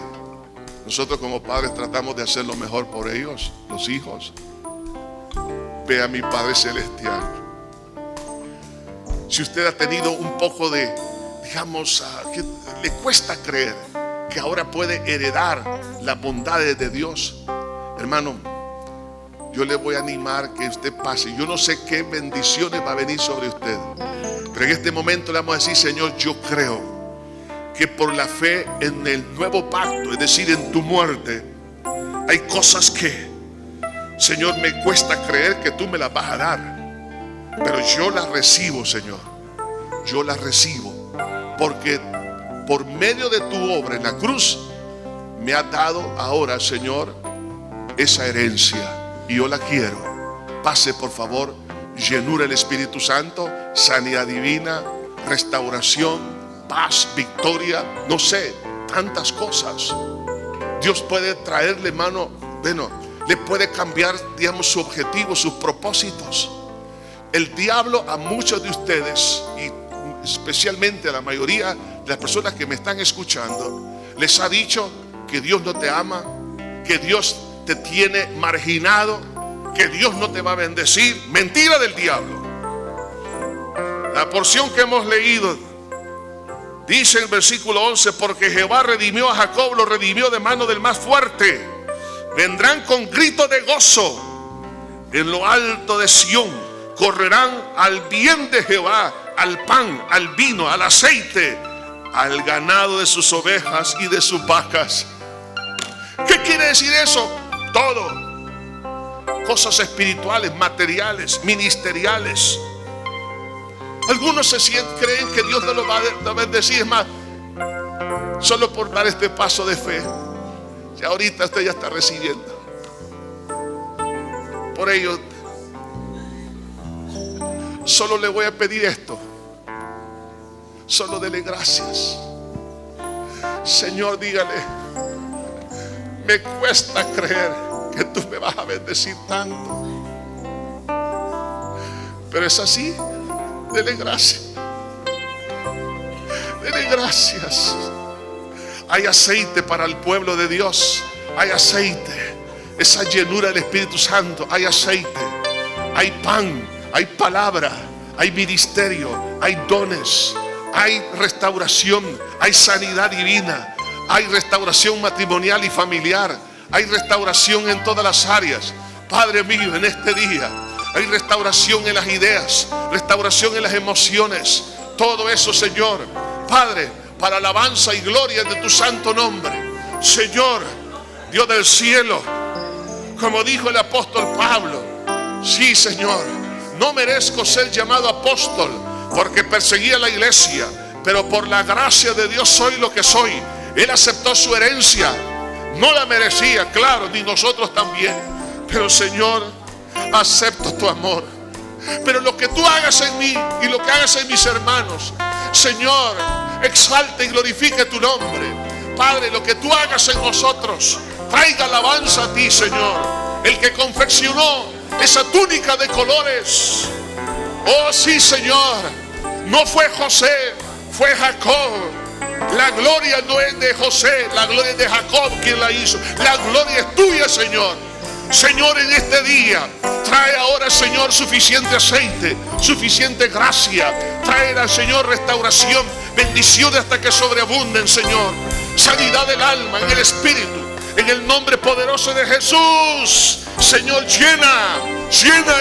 nosotros como padres tratamos de hacer lo mejor por ellos, los hijos? Ve a mi Padre Celestial. Si usted ha tenido un poco de, digamos, que le cuesta creer que ahora puede heredar las bondades de Dios, hermano, yo le voy a animar que usted pase. Yo no sé qué bendiciones va a venir sobre usted, pero en este momento le vamos a decir: Señor, yo creo que por la fe en el nuevo pacto, es decir, en tu muerte, hay cosas que, Señor, me cuesta creer que tú me las vas a dar, pero yo las recibo, Señor. Yo las recibo, porque por medio de tu obra en la cruz me has dado ahora, Señor, esa herencia, y yo la quiero. Pase, por favor. Llenura del Espíritu Santo, sanidad divina, restauración, paz, victoria, no sé, tantas cosas. Dios puede traerle, hermano, bueno, le puede cambiar, digamos, su objetivo, sus propósitos. El diablo a muchos de ustedes, y especialmente a la mayoría de las personas que me están escuchando, les ha dicho que Dios no te ama, que Dios te tiene marginado, que Dios no te va a bendecir. Mentira del diablo. La porción que hemos leído dice en el versículo 11: porque Jehová redimió a Jacob, lo redimió de mano del más fuerte. Vendrán con grito de gozo en lo alto de Sión, correrán al bien de Jehová, al pan, al vino, al aceite, al ganado de sus ovejas y de sus vacas. ¿Qué quiere decir eso? Todo. Cosas espirituales, materiales, ministeriales. Algunos creen que Dios no lo va a bendecir. Es más, solo por dar este paso de fe, ya ahorita usted ya está recibiendo. Por ello, solo le voy a pedir esto. Solo dele gracias. Señor, dígale: me cuesta creer que tú me vas a bendecir tanto, pero es así. Dele gracias. Dele gracias. Hay aceite para el pueblo de Dios. Hay aceite. Esa llenura del Espíritu Santo. Hay aceite. Hay pan. Hay palabra. Hay ministerio. Hay dones. Hay restauración. Hay sanidad divina. Hay restauración matrimonial y familiar. Hay restauración en todas las áreas. Padre mío, en este día hay restauración en las ideas, restauración en las emociones. Todo eso, Señor, Padre, para alabanza y gloria de tu santo nombre. Señor, Dios del cielo, como dijo el apóstol Pablo: sí, Señor, no merezco ser llamado apóstol porque perseguía la iglesia, pero por la gracia de Dios soy lo que soy. Él aceptó su herencia. No la merecía, claro, ni nosotros también. Pero, Señor, acepto tu amor. Pero lo que tú hagas en mí y lo que hagas en mis hermanos, Señor, exalte y glorifique tu nombre. Padre, lo que tú hagas en nosotros traiga alabanza a ti, Señor. El que confeccionó esa túnica de colores, oh sí, Señor, no fue José, fue Jacob. La gloria no es de José, la gloria es de Jacob quien la hizo. La gloria es tuya, Señor. Señor, en este día trae ahora, Señor, suficiente aceite, suficiente gracia. Trae al Señor restauración, bendiciones hasta que sobreabunden, Señor. Sanidad del alma, en el espíritu, en el nombre poderoso de Jesús. Señor, llena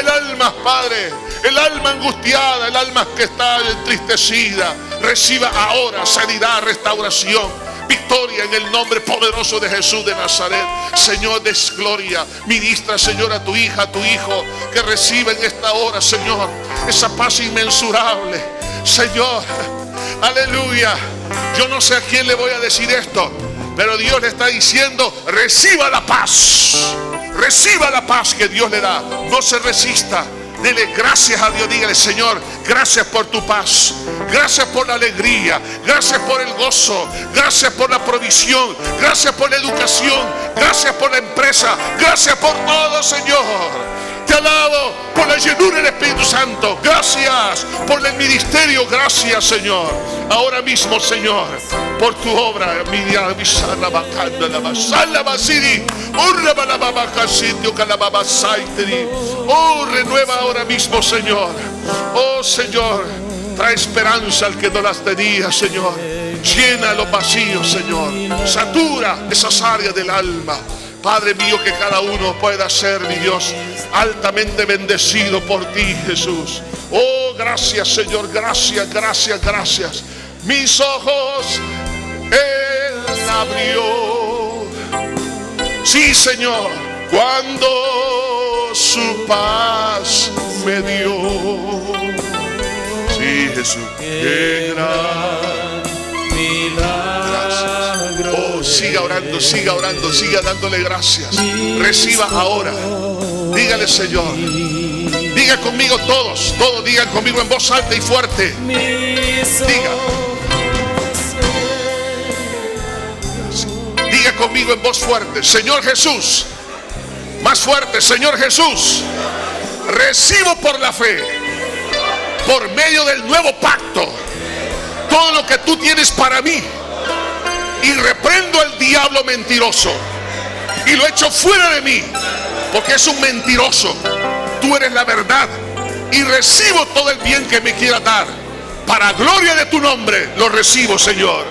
el alma, Padre, el alma angustiada, el alma que está entristecida. Reciba ahora sanidad, restauración, victoria en el nombre poderoso de Jesús de Nazaret. Señor, des gloria. Ministra, Señor, a tu hija, a tu hijo, que reciba en esta hora, Señor, esa paz inmensurable. Señor, aleluya. Yo no sé a quién le voy a decir esto, pero Dios le está diciendo: reciba la paz. Reciba la paz que Dios le da. No se resista. Dele gracias a Dios. Dígale: Señor, gracias por tu paz. Gracias por la alegría. Gracias por el gozo. Gracias por la provisión. Gracias por la educación. Gracias por la empresa. Gracias por todo, Señor. Te alabo por la llenura del Espíritu Santo. Gracias por el ministerio. Gracias, Señor. Ahora mismo, Señor, por tu obra. Oh, renueva ahora mismo, Señor. Oh, Señor, trae esperanza al que no las tenía, Señor. Llena los vacíos, Señor. Satura esas áreas del alma. Padre mío, que cada uno pueda ser, mi Dios, altamente bendecido por ti, Jesús. Oh, gracias, Señor, gracias, gracias, gracias. Mis ojos Él abrió. Sí, Señor, cuando su paz me dio. Sí, Jesús, qué gran milagro. Oh, siga orando, siga orando, siga dándole gracias. Reciba ahora. Dígale, Señor. Diga conmigo todos digan conmigo en voz alta y fuerte. Diga. Diga conmigo en voz fuerte. Señor Jesús. Más fuerte, Señor Jesús. Recibo por la fe, por medio del nuevo pacto, todo lo que tú tienes para mí. Y reprendo al diablo mentiroso y lo echo fuera de mí, porque es un mentiroso. Tú eres la verdad y recibo todo el bien que me quieras dar. Para gloria de tu nombre lo recibo, Señor.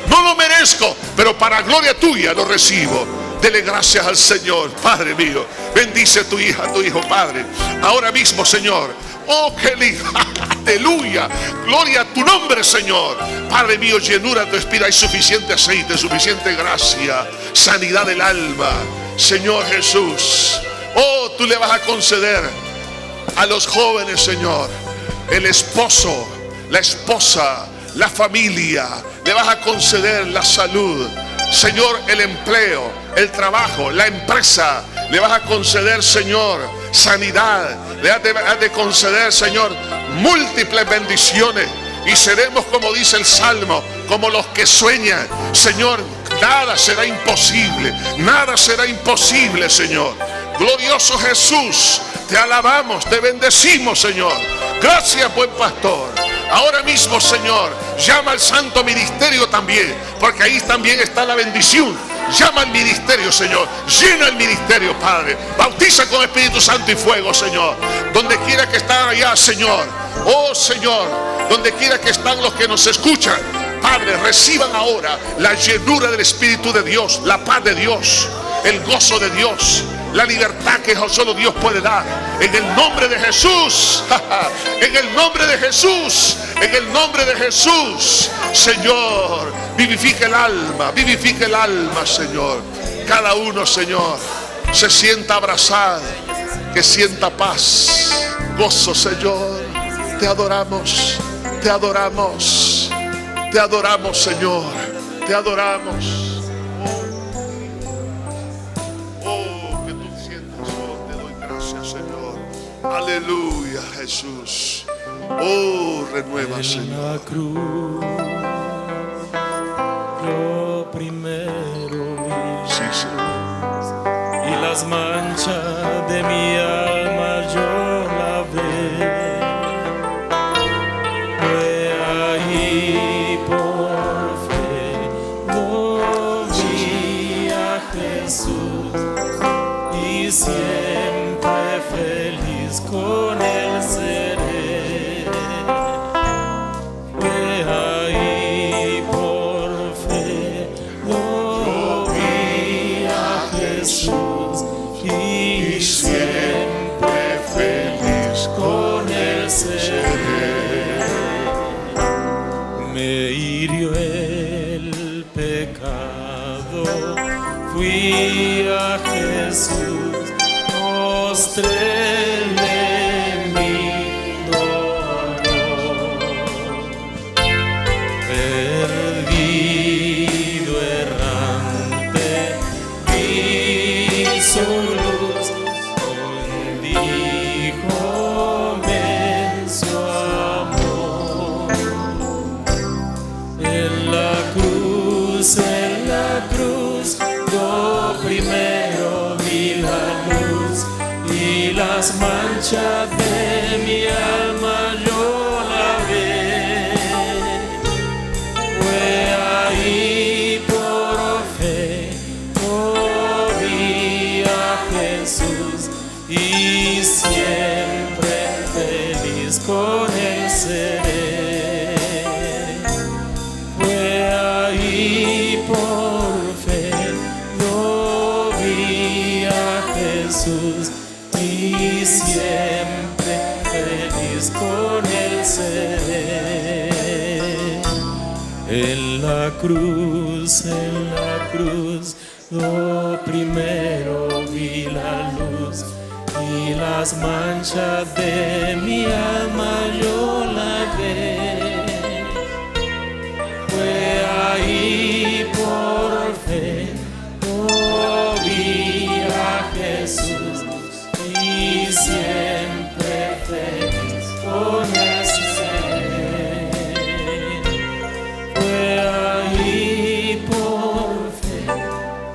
No lo merezco, pero para gloria tuya lo recibo. Dele gracias al Señor. Padre mío, bendice a tu hija, a tu hijo, Padre. Ahora mismo, Señor. Oh, qué lindo. Aleluya. Gloria a tu nombre, Señor. Padre mío, llenura de tu espíritu. Hay suficiente aceite, suficiente gracia, sanidad del alma. Señor Jesús. Oh, tú le vas a conceder a los jóvenes, Señor, el esposo, la esposa, la familia. Le vas a conceder la salud, Señor, el empleo, el trabajo, la empresa. Le vas a conceder, Señor, sanidad. Le has de conceder, Señor, múltiples bendiciones. Y seremos, como dice el Salmo, como los que sueñan. Señor, nada será imposible. Nada será imposible, Señor. Glorioso Jesús, te alabamos, te bendecimos, Señor. Gracias, buen pastor. Ahora mismo, Señor, llama al santo ministerio también, porque ahí también está la bendición. Llama al ministerio, Señor. Llena el ministerio, Padre. Bautiza con Espíritu Santo y fuego, Señor. Donde quiera que están allá, Señor. Oh, Señor, donde quiera que están los que nos escuchan, Padre, reciban ahora la llenura del Espíritu de Dios, la paz de Dios, el gozo de Dios, la libertad que solo Dios puede dar. En el nombre de Jesús. En el nombre de Jesús. En el nombre de Jesús. Señor, vivifica el alma, Señor. Cada uno, Señor, se sienta abrazado, que sienta paz, gozo, Señor. Te adoramos, te adoramos, te adoramos, Señor. Te adoramos. Aleluya, Jesús. Oh, renueva, Señor. En la cruz, lo primero vi, Sí, Señor. y las manchas de mi alma yo lavé. Fue ahí por fe, lo vi a Jesús y siempre feliz con él seré. Fue ahí por fe, lo vi a Jesús y siempre feliz con él seré. Me hirió el pecado, fui a Jesús, mostréle mi dolor. Perdido, errante, vi su luz, díjome su amor. En la cruz, yo primero vi la luz y la las manchas de mi alma yo lavé. Fue ahí por fe, oh, vi a Jesús y siempre feliz con él seré. Fue ahí por fe, yo vi a Jesús y siempre feliz con él seré. En la cruz, lo primero vi la luz y las manchas de mi alma yo lavé. Fue ahí por fe, yo vi a Jesús y siempre feliz con él seré. Fue ahí por fe,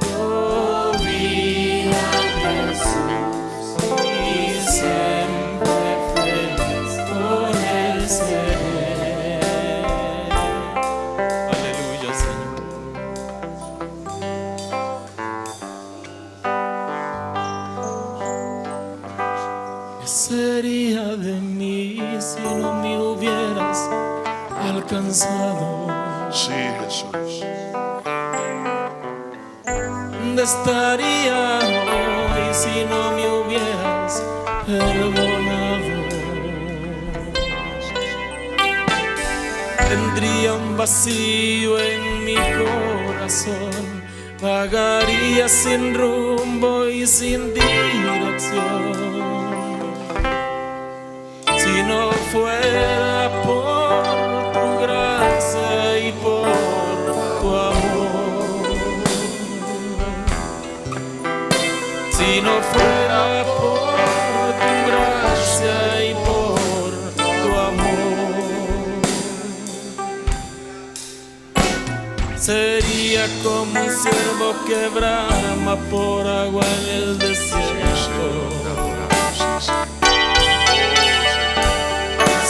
yo vi a Jesús y siempre feliz con él seré. Aleluya, Señor. ¿Qué sería de mí si no me hubieras alcanzado? Sí, Jesús. ¿Dónde estaría hoy si no me hubieras perdonado? Tendría un vacío en mi corazón, vagaría sin rumbo y sin dirección. Si no fuera por tu gracia y por tu amor, si no fuera por tu gracia y por tu amor, sería como un ciervo que brama por agua en el desierto.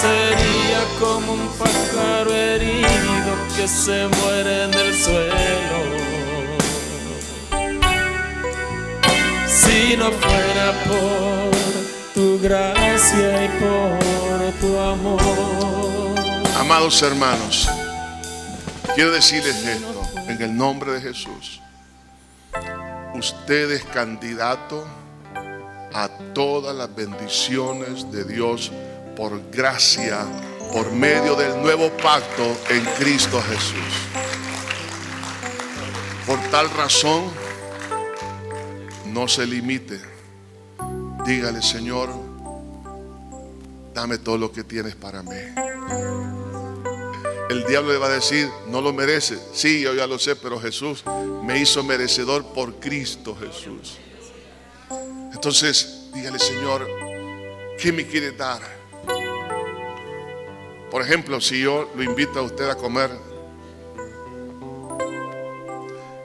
Sería como un pájaro herido que se muere en el suelo. Si no fuera por tu gracia y por tu amor. Amados hermanos, quiero decirles esto en el nombre de Jesús. Usted es candidato a todas las bendiciones de Dios por gracia, por medio del nuevo pacto en Cristo Jesús. Por tal razón, no se limite. Dígale: Señor, dame todo lo que tienes para mí. El diablo le va a decir: no lo merece. Sí, yo ya lo sé, pero Jesús me hizo merecedor por Cristo Jesús. Entonces, dígale: Señor, ¿qué me quiere dar? Por ejemplo, si yo lo invito a usted a comer,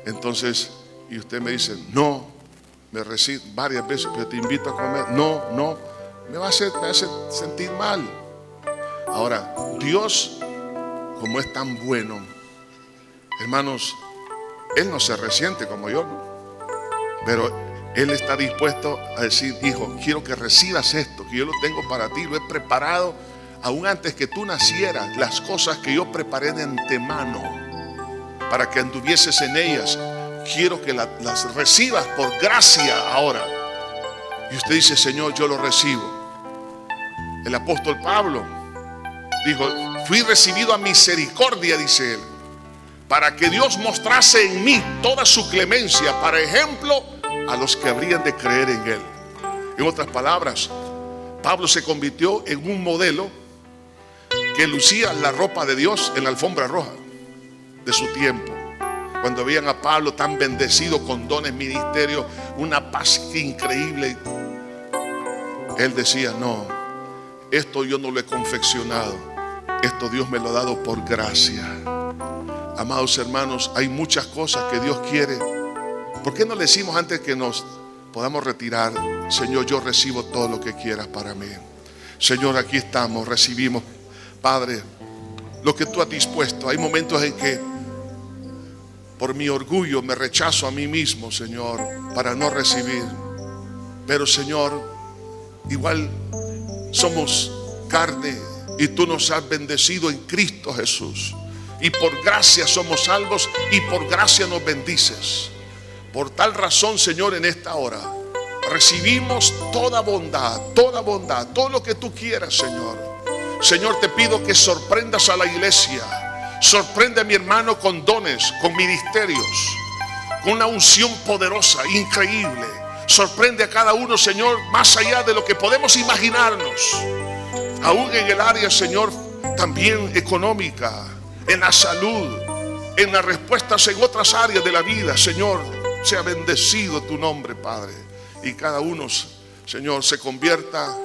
entonces, y usted me dice: no, me recibe varias veces, pero te invito a comer. No, me hace sentir mal. Ahora, Dios, como es tan bueno, hermanos, Él no se resiente como yo, pero Él está dispuesto a decir: hijo, quiero que recibas esto, que yo lo tengo para ti, lo he preparado aún antes que tú nacieras, las cosas que yo preparé de antemano para que anduvieses en ellas. Quiero que las recibas por gracia ahora. Y usted dice: Señor, yo lo recibo. El apóstol Pablo dijo: fui recibido a misericordia, dice él, para que Dios mostrase en mí toda su clemencia, para ejemplo a los que habrían de creer en él. En otras palabras, Pablo se convirtió en un modelo que lucía la ropa de Dios en la alfombra roja de su tiempo. Cuando veían a Pablo tan bendecido con dones, ministerios, una paz increíble, él decía: no, esto yo no lo he confeccionado, esto Dios me lo ha dado por gracia. Amados hermanos, hay muchas cosas que Dios quiere. ¿Por qué no le decimos antes que nos podamos retirar. Señor, yo recibo todo lo que quieras para mí. Señor, aquí estamos, recibimos, Padre, lo que tú has dispuesto. Hay momentos en que por mi orgullo me rechazo a mí mismo, Señor, para no recibir. Pero, Señor, igual somos carne y tú nos has bendecido en Cristo Jesús. Y por gracia somos salvos y por gracia nos bendices. Por tal razón, Señor, en esta hora recibimos toda bondad, todo lo que tú quieras, Señor. Señor, te pido que sorprendas a la iglesia. Sorprende a mi hermano con dones, con ministerios, con una unción poderosa, increíble. Sorprende a cada uno, Señor, más allá de lo que podemos imaginarnos. Aún en el área, Señor, también económica, en la salud, en las respuestas en otras áreas de la vida. Señor, sea bendecido tu nombre, Padre. Y cada uno, Señor, se convierta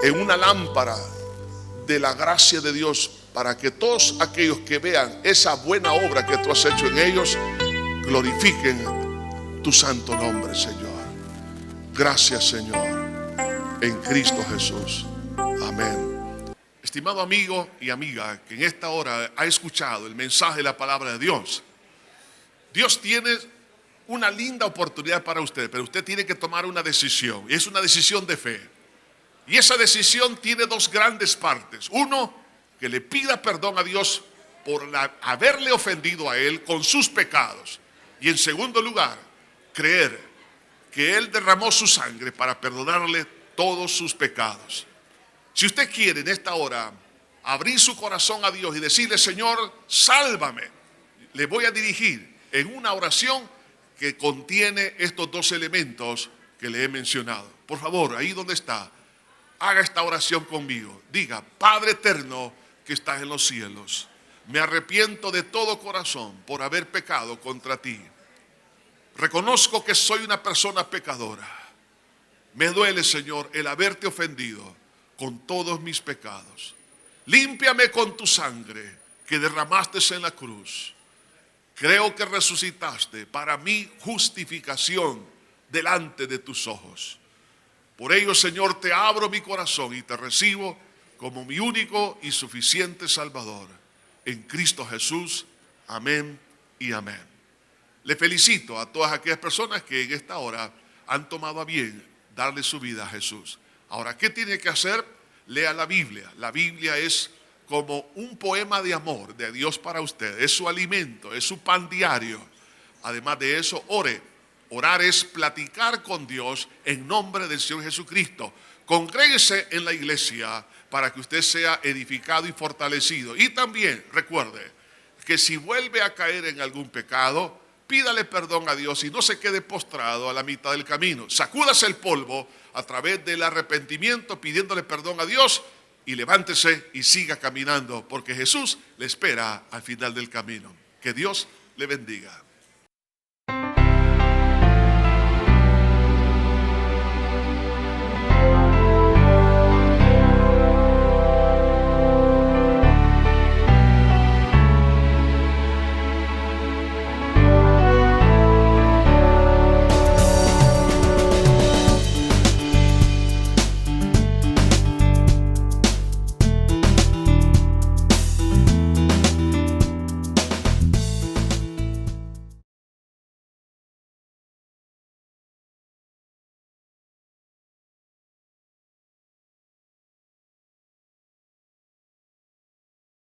en una lámpara de la gracia de Dios, para que todos aquellos que vean esa buena obra que tú has hecho en ellos, glorifiquen tu santo nombre, Señor. Gracias, Señor, en Cristo Jesús. Amén. Estimado amigo y amiga que en esta hora ha escuchado el mensaje de la palabra de Dios, Dios tiene una linda oportunidad para usted, pero usted tiene que tomar una decisión, y es una decisión de fe. Y esa decisión tiene dos grandes partes. Uno, que le pida perdón a Dios por haberle ofendido a Él con sus pecados. Y en segundo lugar, creer que Él derramó su sangre para perdonarle todos sus pecados. Si usted quiere en esta hora abrir su corazón a Dios y decirle: Señor, sálvame, le voy a dirigir en una oración que contiene estos dos elementos que le he mencionado. Por favor, ahí donde está, haga esta oración conmigo. Diga: Padre eterno que estás en los cielos, me arrepiento de todo corazón por haber pecado contra ti. Reconozco que soy una persona pecadora. Me duele, Señor, el haberte ofendido con todos mis pecados. Límpiame con tu sangre que derramaste en la cruz. Creo que resucitaste para mi justificación delante de tus ojos. Por ello, Señor, te abro mi corazón y te recibo como mi único y suficiente Salvador. En Cristo Jesús. Amén y amén. Le felicito a todas aquellas personas que en esta hora han tomado a bien darle su vida a Jesús. Ahora, ¿qué tiene que hacer? Lea la Biblia. La Biblia es como un poema de amor de Dios para usted. Es su alimento, es su pan diario. Además de eso, ore. Orar es platicar con Dios en nombre del Señor Jesucristo. Congréguese en la iglesia para que usted sea edificado y fortalecido. Y también recuerde que si vuelve a caer en algún pecado, pídale perdón a Dios y no se quede postrado a la mitad del camino. Sacúdase el polvo a través del arrepentimiento, pidiéndole perdón a Dios, y levántese y siga caminando, porque Jesús le espera al final del camino. Que Dios le bendiga.